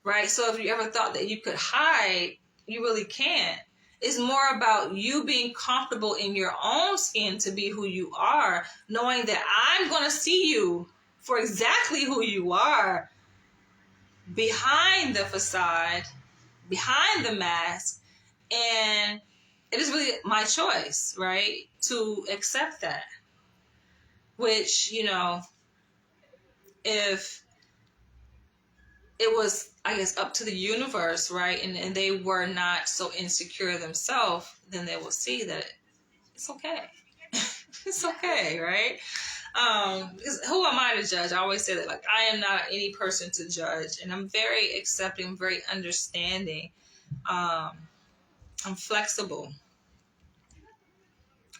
right? So if you ever thought that you could hide, you really can't. It's more about you being comfortable in your own skin to be who you are, knowing that I'm going to see you for exactly who you are, behind the facade, behind the mask, and it is really my choice, right, to accept that. Which, if it was, I guess, up to the universe, right, and they were not so insecure themselves, then they will see that it's okay. It's okay, right? Who am I to judge? I always say that, like, I am not any person to judge, and I'm very accepting, very understanding. I'm flexible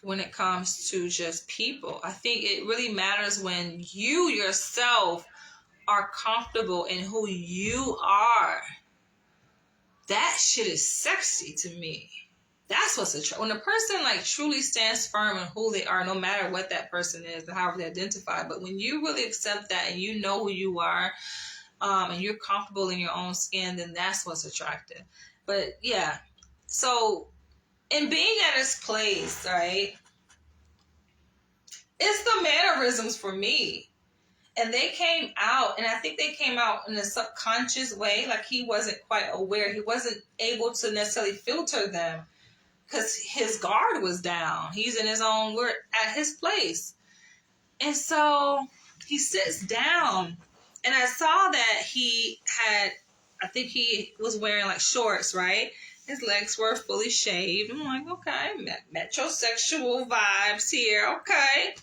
when it comes to just people. I think it really matters when you yourself are comfortable in who you are. That shit is sexy to me. That's what's attractive. When a person like truly stands firm in who they are, no matter what that person is or however they identify. But when you really accept that and you know who you are, and you're comfortable in your own skin, then that's what's attractive. But yeah, so in being at his place, right, it's the mannerisms for me. And they came out, and I think they came out in a subconscious way, like he wasn't quite aware. He wasn't able to necessarily filter them because his guard was down. He's in his own, we're at his place. And so he sits down, and I saw that he had, I think he was wearing like shorts, right? His legs were fully shaved. I'm like, okay, metrosexual vibes here, okay.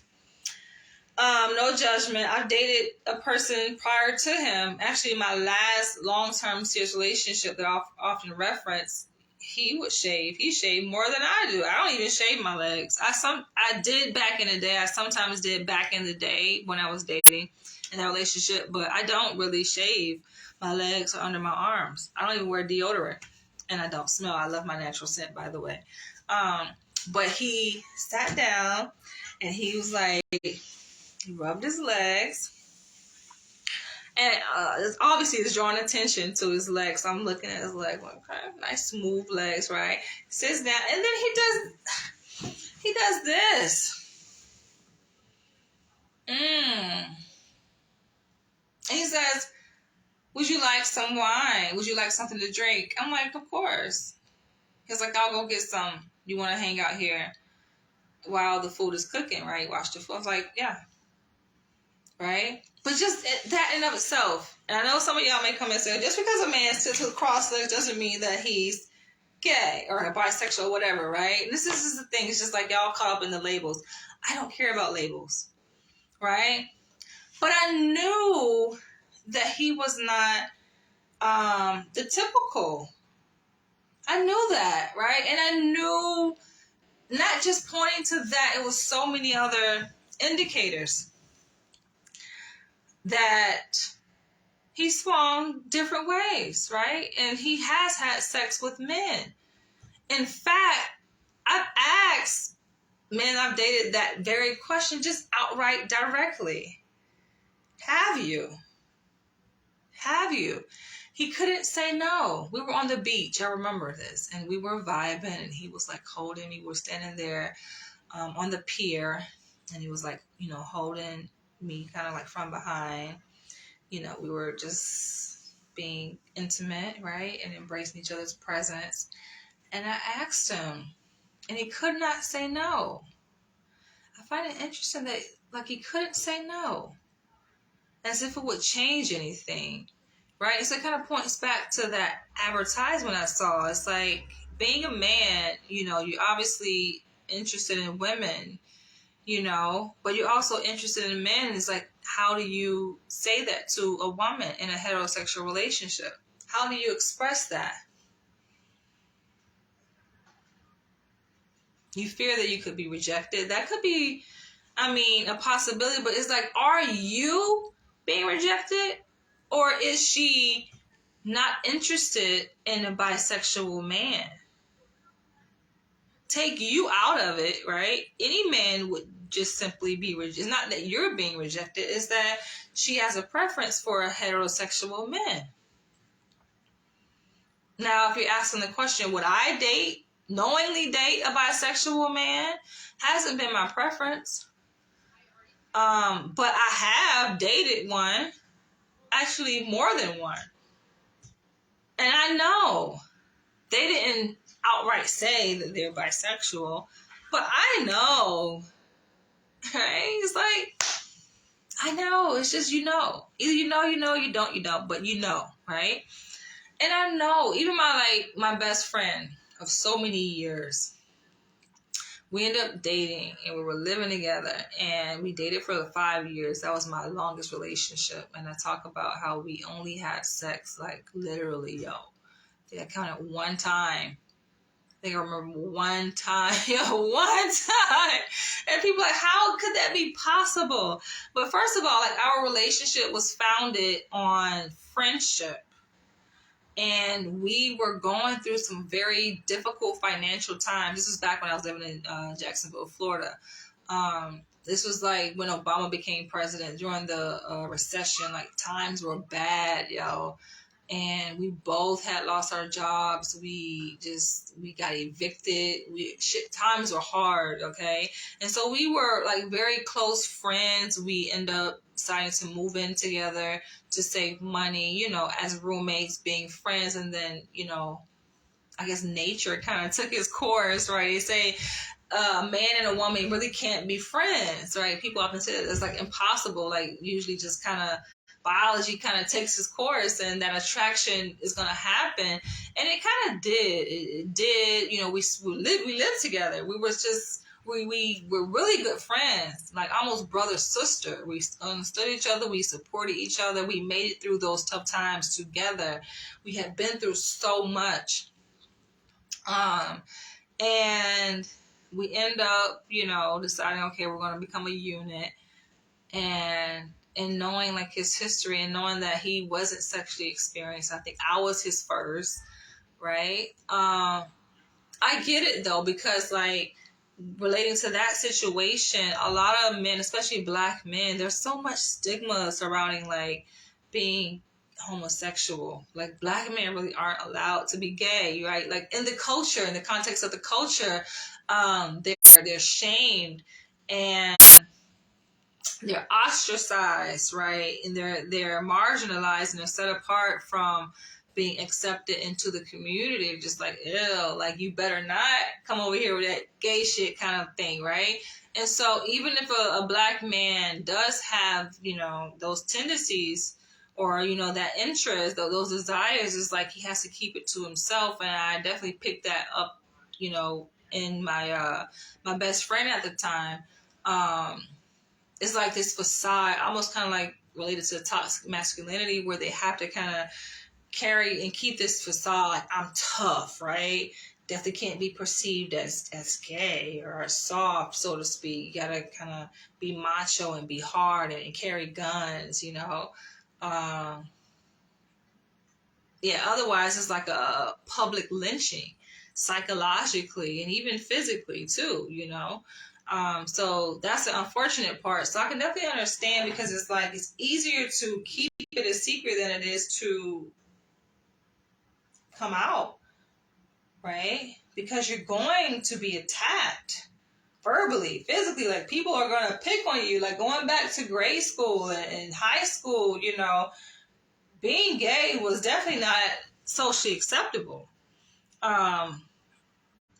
No judgment. I've dated a person prior to him. Actually, my last long-term serious relationship that I often reference, he would shave. He shaved more than I do. I don't even shave my legs. I did back in the day. I sometimes did back in the day when I was dating in that relationship, but I don't really shave my legs or under my arms. I don't even wear deodorant, and I don't smell. I love my natural scent, by the way. But he sat down, and he was like, he rubbed his legs, and obviously it's drawing attention to his legs. So I'm looking at his leg, like, okay, nice smooth legs, right? Sits down, and then he does this. And he says, would you like some wine? Would you like something to drink? I'm like, of course. He's like, I'll go get some. You want to hang out here while the food is cooking, right? Watch the food. I was like, yeah. Right? But just that in of itself, and I know some of y'all may come and say, just because a man sits with crossed legs doesn't mean that he's gay or bisexual or whatever, right? This is the thing. It's just like y'all caught up in the labels. I don't care about labels, right? But I knew that he was not the typical. I knew that, right? And I knew not just pointing to that, it was so many other indicators that he swung different ways, right? And he has had sex with men. In fact, I've asked men I've dated that very question just outright directly. Have you? Have you? He couldn't say no. We were on the beach. I remember this. And we were vibing, and he was like holding me. We were standing there on the pier, and he was like, holding me kind of like from behind. We were just being intimate, right? And embracing each other's presence. And I asked him, and he could not say no. I find it interesting that like he couldn't say no, as if it would change anything, right? So it kind of points back to that advertisement I saw. It's like being a man, you're obviously interested in women, but you're also interested in men. And it's like, how do you say that to a woman in a heterosexual relationship? How do you express that? You fear that you could be rejected. That could be, a possibility, but it's like, are you being rejected? Or is she not interested in a bisexual man? Take you out of it, right? Any man would just simply be rejected. It's not that you're being rejected. It's that she has a preference for a heterosexual man. Now, if you're asking the question, would I knowingly date a bisexual man? Hasn't been my preference. But I have dated one. Actually, more than one. And I know they didn't outright say that they're bisexual, but I know, right? It's like, I know. It's just, Either you don't, but right? And I know, even my best friend of so many years, we ended up dating, and we were living together, and we dated for 5 years. That was my longest relationship. And I talk about how we only had sex, like literally, I think I counted one time. I think I remember one time, one time. And people are like, how could that be possible? But first of all, like, our relationship was founded on friendship. and we were going through some very difficult financial times. This was back when I was living in Jacksonville, Florida. This was like when Obama became president during the recession. Like times were bad, yo. And we both had lost our jobs. We got evicted. Times were hard, okay? And so we were like very close friends. We ended up deciding to move in together to save money, you know, as roommates, being friends. And then, you know, I guess nature kind of took its course, right? They say a man and a woman really can't be friends, right? People often say that it's like impossible, like usually just kind of biology kind of takes its course and that attraction is going to happen. And it kind of did. It did, you know, we lived together. We were really good friends, like almost brother, sister. We understood each other. We supported each other. We made it through those tough times together. We had been through so much. And we end up, you know, deciding, okay, we're going to become a unit. And knowing like his history and knowing that he wasn't sexually experienced, I think I was his first, right? I get it though, because like relating to that situation, a lot of men, especially Black men, there's so much stigma surrounding like being homosexual. Like Black men really aren't allowed to be gay, right? Like in the culture, in the context of the culture, they're shamed and they're ostracized, right? And they're marginalized and they're set apart from being accepted into the community. Just like, ew, like you better not come over here with that gay shit kind of thing, right? And so even if a Black man does have, you know, those tendencies or, you know, that interest, those desires, is like he has to keep it to himself. And I definitely picked that up, you know, in my my best friend at the time. It's like this facade, almost kind of like related to toxic masculinity, where they have to kind of carry and keep this facade, like I'm tough, right? Definitely can't be perceived as gay or soft, so to speak. You gotta kind of be macho and be hard and carry guns, you know. Yeah, otherwise it's like a public lynching, psychologically and even physically too, you know. So that's the unfortunate part. So I can definitely understand, because it's like it's easier to keep it a secret than it is to come out, right? Because you're going to be attacked verbally, physically. Like people are going to pick on you. Like going back to grade school and high school, you know, being gay was definitely not socially acceptable.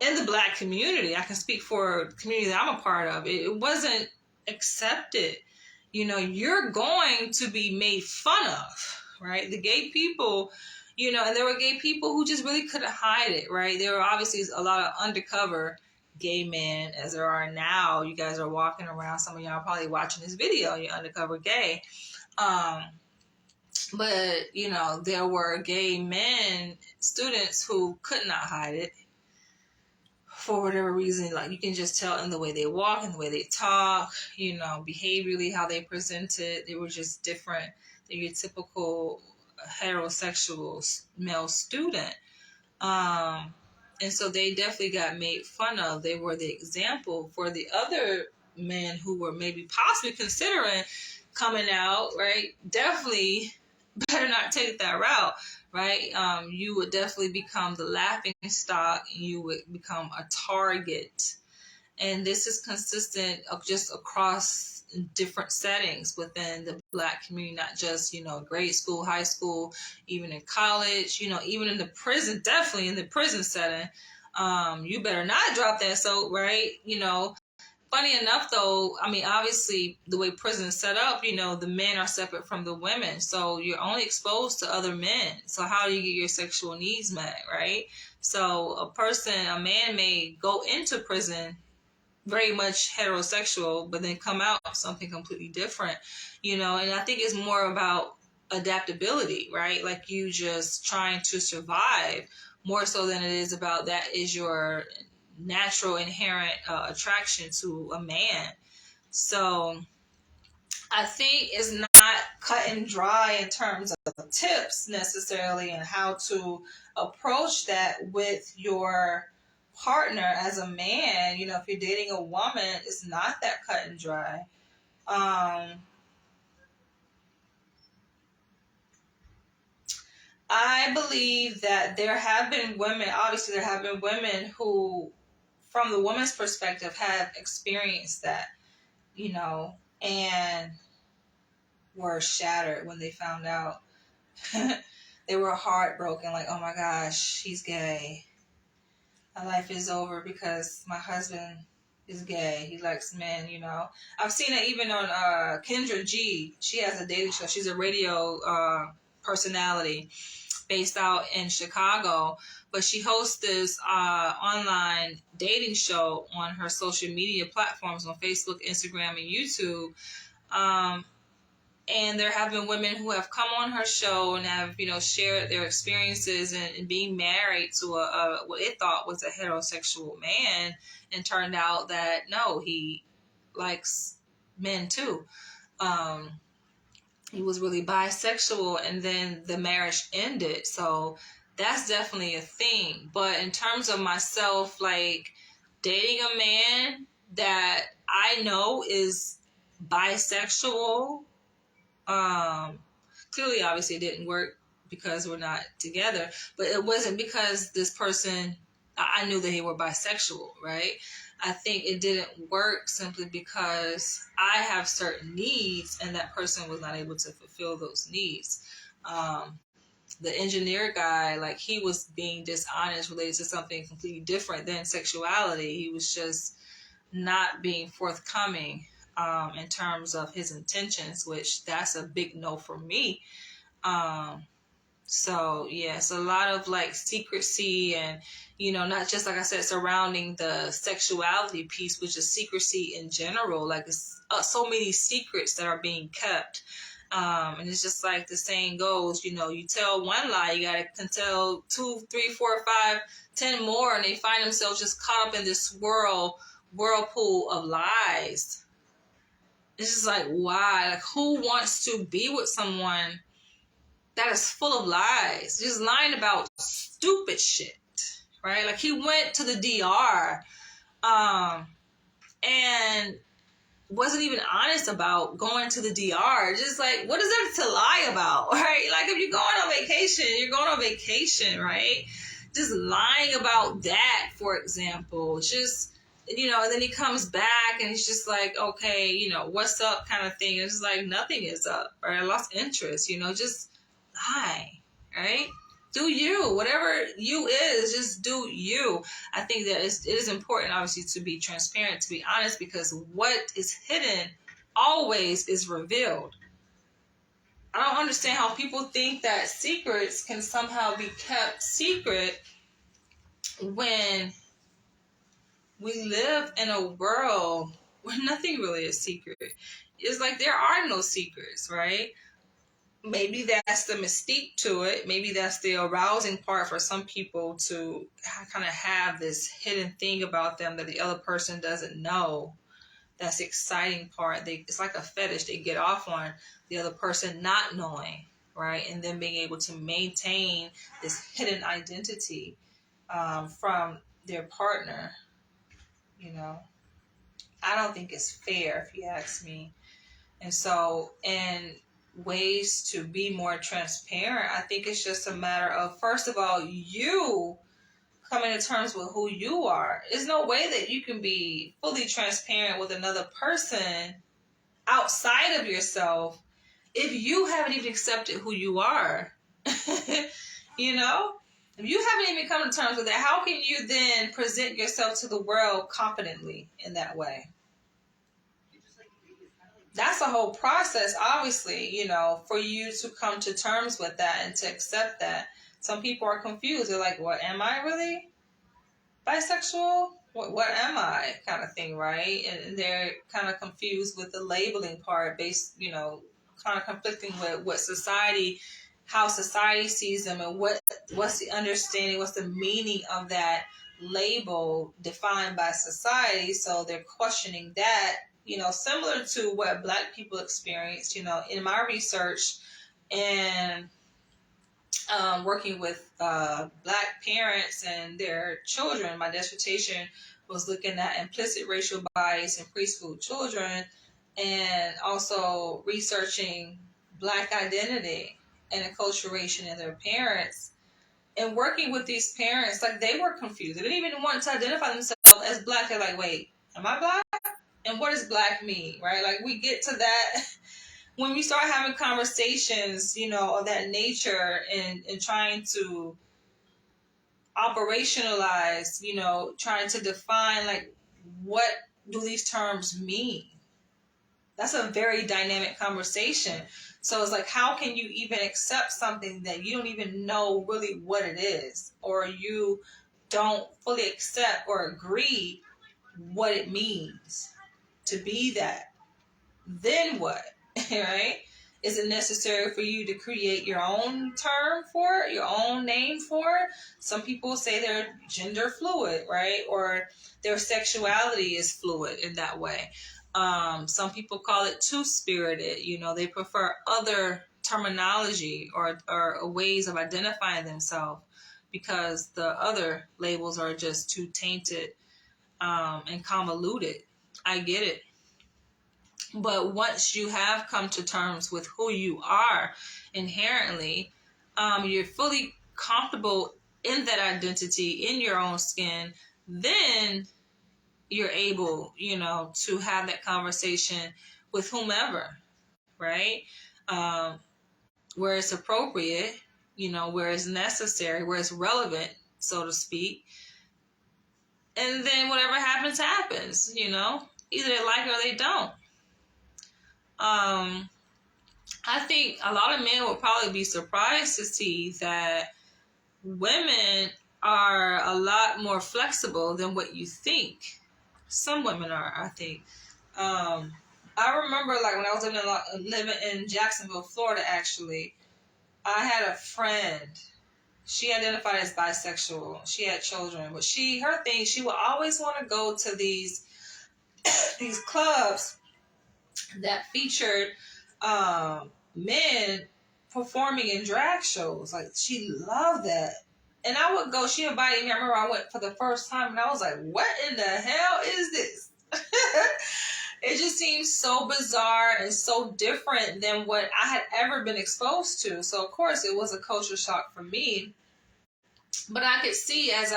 In the Black community, I can speak for the community that I'm a part of, it wasn't accepted. You know, you're going to be made fun of, right? The gay people, you know, and there were gay people who just really couldn't hide it, right? There were obviously a lot of undercover gay men, as there are now. You guys are walking around, some of y'all are probably watching this video, you're undercover gay. But, you know, there were gay men, students who could not hide it. For whatever reason, like you can just tell in the way they walk, in the way they talk, you know, behaviorally, how they presented. They were just different than your typical heterosexual male student. And so they definitely got made fun of. They were the example for the other men who were maybe possibly considering coming out, right? Definitely better not take that route. Right? You would definitely become the laughing stock. You would become a target. And this is consistent of just across different settings within the Black community, not just, you know, grade school, high school, even in college, you know, even in the prison, definitely in the prison setting. You better not drop that soap, right? You know, funny enough, though, I mean, obviously, the way prison is set up, you know, the men are separate from the women. So you're only exposed to other men. So how do you get your sexual needs met, right? So a man may go into prison very much heterosexual, but then come out something completely different, you know. And I think it's more about adaptability, right? Like you just trying to survive more so than it is about that is your natural inherent attraction to a man. So I think it's not cut and dry in terms of tips necessarily, and how to approach that with your partner as a man. You know, if you're dating a woman, it's not that cut and dry. I believe that there have been women, obviously there have been women who, from the woman's perspective, have experienced that, you know, and were shattered when they found out. They were heartbroken, like, oh my gosh, he's gay. My life is over because my husband is gay. He likes men, you know. I've seen it even on Kendra G. She has a dating show. She's a radio personality based out in Chicago, but she hosts this online dating show on her social media platforms on Facebook, Instagram, and YouTube. And there have been women who have come on her show and have, you know, shared their experiences in being married to what they thought was a heterosexual man, and turned out that no, he likes men too. He was really bisexual, and then the marriage ended. So that's definitely a thing. But in terms of myself, like dating a man that I know is bisexual, clearly, obviously, it didn't work because we're not together. But it wasn't because this person, I knew that they were bisexual, right? I think it didn't work simply because I have certain needs and that person was not able to fulfill those needs. The engineer guy, like, he was being dishonest related to something completely different than sexuality. He was just not being forthcoming in terms of his intentions, which that's a big no for me. So yeah, it's a lot of like secrecy, and, you know, not just, like I said, surrounding the sexuality piece, which is secrecy in general. Like, it's so many secrets that are being kept. And it's just like the saying goes, you know, you tell one lie, you gotta can tell 2, 3, 4, 5, 10 more, and they find themselves just caught up in this whirlpool of lies. It's just like, why? Like, who wants to be with someone that is full of lies, just lying about stupid shit, right? Like, he went to the DR, and wasn't even honest about going to the DR. Just like, what is there to lie about, right? Like, if you're going on vacation, you're going on vacation, right? Just lying about that, for example. It's just, you know, and then he comes back and he's just like, okay, you know, what's up kind of thing. It's just like, nothing is up, right? I lost interest, you know, just lie, right? Do you. Whatever you is, just do you. I think that it is important, obviously, to be transparent, to be honest, because what is hidden always is revealed. I don't understand how people think that secrets can somehow be kept secret when we live in a world where nothing really is secret. It's like there are no secrets, right? Maybe that's the mystique to it. Maybe that's the arousing part for some people, to kind of have this hidden thing about them that the other person doesn't know. That's the exciting part. It's like a fetish. They get off on the other person not knowing, right? And then being able to maintain this hidden identity from their partner. You know, I don't think it's fair, if you ask me. And so, in ways to be more transparent, I think it's just a matter of, first of all, you coming to terms with who you are. There's no way that you can be fully transparent with another person outside of yourself if you haven't even accepted who you are. You know? If you haven't even come to terms with that, how can you then present yourself to the world confidently in that way? That's a whole process, obviously, you know, for you to come to terms with that and to accept that. Some people are confused. They're like, what, am I really bisexual? What am I, kind of thing, right? And they're kind of confused with the labeling part, based, you know, kind of conflicting with what society, how society sees them, and what's the understanding, what's the meaning of that label defined by society. So they're questioning that, similar to what Black people experienced, in my research and working with Black parents and their children. My dissertation was looking at implicit racial bias in preschool children, and also researching Black identity and acculturation in their parents. And working with these parents, like, they were confused. They didn't even want to identify themselves as Black. They're like, wait, am I Black? And what does Black mean, right? Like, we get to that when we start having conversations, of that nature, and trying to operationalize, trying to define, like, what do these terms mean? That's a very dynamic conversation. So it's like, how can you even accept something that you don't even know really what it is, or you don't fully accept or agree what it means to be that? Then what? Right? Is it necessary for you to create your own term for it, your own name for it? Some people say they're gender fluid, right? Or their sexuality is fluid in that way. Some people call it two-spirited. They prefer other terminology or ways of identifying themselves because the other labels are just too tainted and convoluted. I get it. But once you have come to terms with who you are inherently, you're fully comfortable in that identity, in your own skin, then you're able, to have that conversation with whomever, right? Where it's appropriate, where it's necessary, where it's relevant, so to speak. And then whatever happens, happens, Either they like it or they don't. I think a lot of men will probably be surprised to see that women are a lot more flexible than what you think. Some women are, I think. I remember, like, when I was living in Jacksonville, Florida, actually, I had a friend. She identified as bisexual. She had children, but her thing, she would always want to go to these clubs that featured men performing in drag shows. Like, she loved that. And I would go, she invited me. I remember I went for the first time and I was like, what in the hell is this? It just seems so bizarre and so different than what I had ever been exposed to. So of course it was a culture shock for me. But I could see as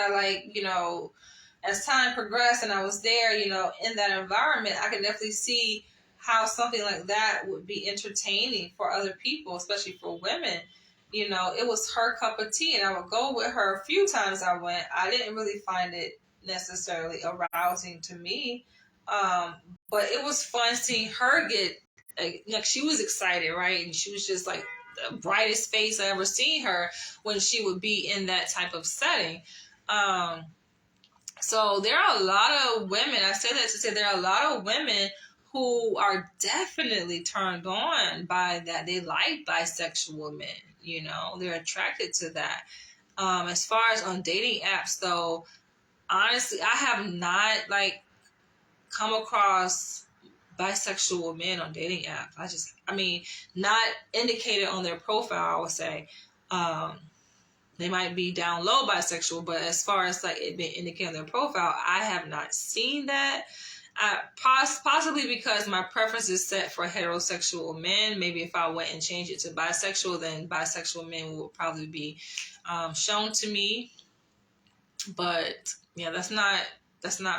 as time progressed and I was there, in that environment, I could definitely see how something like that would be entertaining for other people, especially for women. It was her cup of tea, and I would go with her a few times I went. I didn't really find it necessarily arousing to me. But it was fun seeing her get, like, she was excited, right? And she was just like the brightest face I ever seen her when she would be in that type of setting. So there are a lot of women, I say that to say there are a lot of women who are definitely turned on by that. They like bisexual men, they're attracted to that. As far as on dating apps, though, honestly, I have not, come across bisexual men on dating apps. Not indicated on their profile, I would say. They might be down low bisexual, but as far as, it being indicated on their profile, I have not seen that. Possibly because my preference is set for heterosexual men. Maybe if I went and changed it to bisexual, then bisexual men will probably be shown to me. But yeah, that's not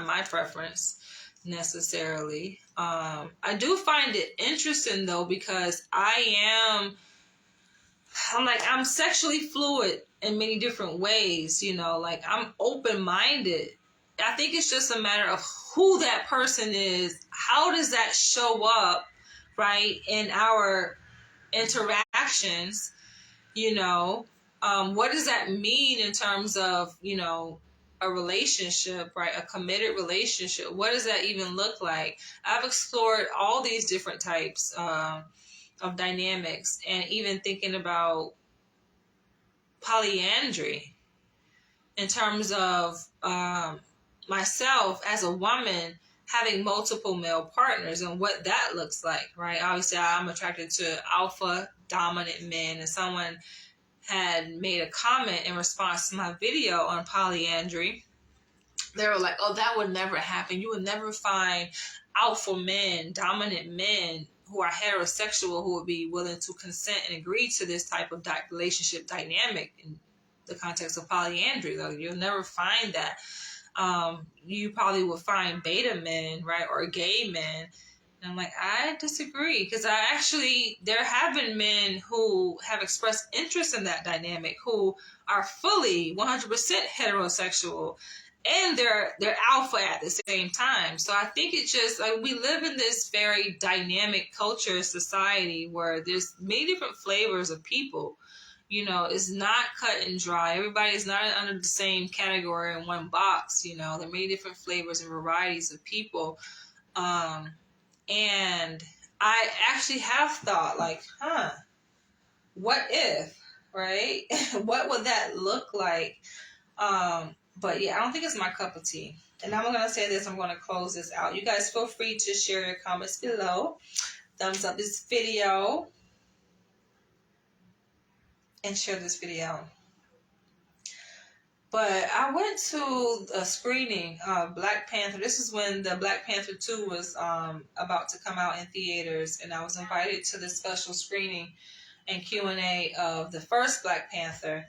my preference necessarily. I do find it interesting though, because I'm sexually fluid in many different ways, I'm open-minded. I think it's just a matter of who that person is. How does that show up, right, in our interactions? What does that mean in terms of, a relationship, right? A committed relationship. What does that even look like? I've explored all these different types of dynamics, and even thinking about polyandry in terms of myself as a woman having multiple male partners and what that looks like, right? Obviously, I'm attracted to alpha dominant men, and someone had made a comment in response to my video on polyandry. They were like, oh, that would never happen. You would never find alpha men, dominant men who are heterosexual who would be willing to consent and agree to this type of relationship dynamic in the context of polyandry. Though you'll never find that. You probably would find beta men, right, or gay men. And I'm like, I disagree, because there have been men who have expressed interest in that dynamic, who are fully 100% heterosexual, and they're alpha at the same time. So I think it's just like we live in this very dynamic culture society where there's many different flavors of people. You know, it's not cut and dry. Everybody is not under the same category in one box. You know, there are many different flavors and varieties of people. And I actually have thought, like, what if, right? What would that look like? But yeah, I don't think it's my cup of tea. And I'm going to say this, I'm going to close this out. You guys feel free to share your comments below. Thumbs up this video. And share this video. But I went to a screening of Black Panther. This is when the Black Panther 2 was about to come out in theaters. And I was invited to this special screening and Q&A of the first Black Panther.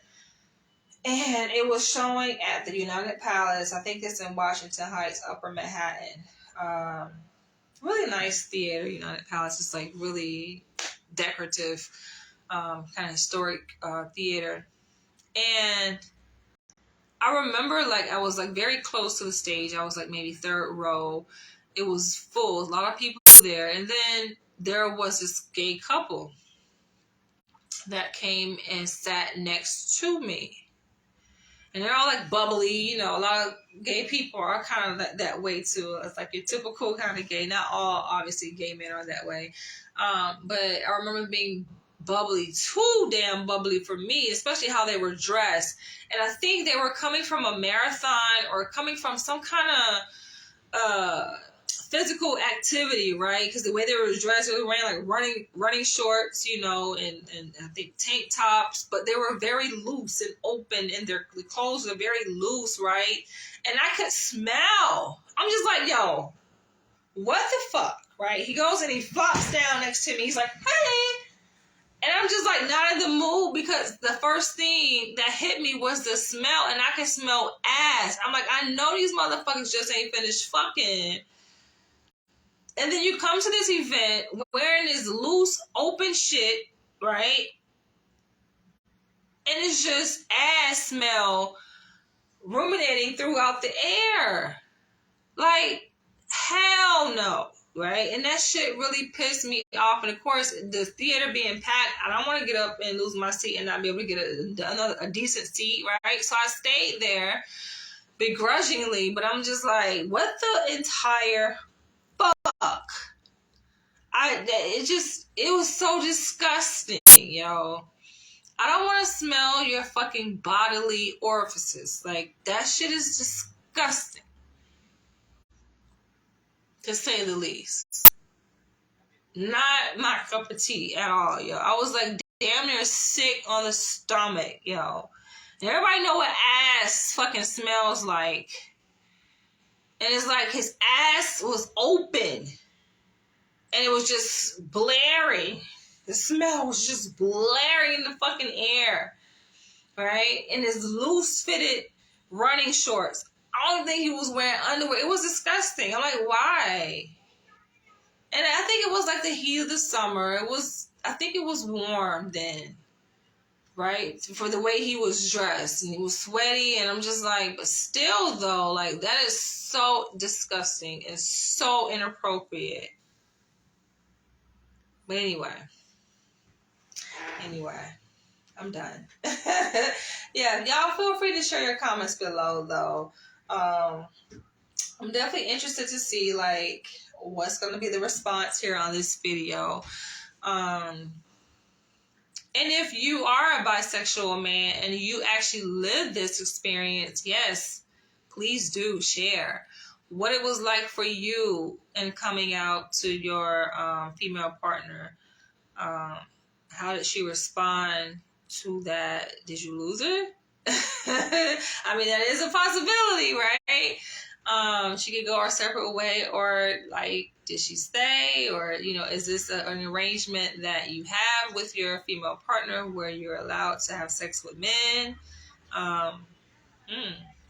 And it was showing at the United Palace. I think it's in Washington Heights, Upper Manhattan. Really nice theater, United Palace. It's like really decorative, kind of historic theater. And I remember, like, I was like very close to the stage. I was like maybe third row. It was full, a lot of people there. And then there was this gay couple that came and sat next to me. And they're all like bubbly, you know, a lot of gay people are kind of that way too. It's like your typical kind of gay. Not all, obviously, gay men are that way. But I remember being bubbly, too damn bubbly for me, especially how they were dressed. And I think they were coming from a marathon or coming from some kind of physical activity, right? Because the way they were dressed, they were wearing like running shorts, you know, and I think tank tops, but they were very loose and open, and their clothes were very loose, right? And I could smell. I'm just like, yo, what the fuck, right? He goes and he flops down next to me. He's like, hey. And I'm just like not in the mood, because the first thing that hit me was the smell, and I can smell ass. I'm like, I know these motherfuckers just ain't finished fucking. And then you come to this event wearing this loose, open shit, right? And it's just ass smell ruminating throughout the air. Like, hell no, right? And that shit really pissed me off. And of course, the theater being packed, I don't want to get up and lose my seat and not be able to get a decent seat, right? So I stayed there begrudgingly, but I'm just like, what the entire fuck? It was so disgusting, yo. I don't want to smell your fucking bodily orifices. Like, that shit is disgusting, to say the least. Not my cup of tea at all, yo. I was like damn near sick on the stomach, yo. And everybody know what ass fucking smells like. And it's like his ass was open. And it was just blaring. The smell was just blaring in the fucking air. Right? In his loose-fitted running shorts. I don't think he was wearing underwear. It was disgusting. I'm like, why? And I think it was like the heat of the summer. I think it was warm then. Right? For the way he was dressed. And he was sweaty. And I'm just like, but still though, like, that is so disgusting and so inappropriate. But anyway, I'm done. Yeah, y'all feel free to share your comments below, though. I'm definitely interested to see, like, what's going to be the response here on this video. And if you are a bisexual man and you actually live this experience, yes, please do share. what it was like for you in coming out to your female partner. How did she respond to that? Did you lose her? I mean, that is a possibility, right? She could go our separate way, or like, did she stay, or is this an arrangement that you have with your female partner where you're allowed to have sex with men? Um,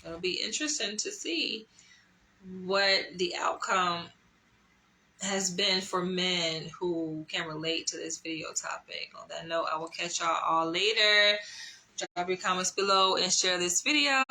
It'll be interesting to see what the outcome has been for men who can relate to this video topic. On that note, I will catch y'all all later. Drop your comments below and share this video.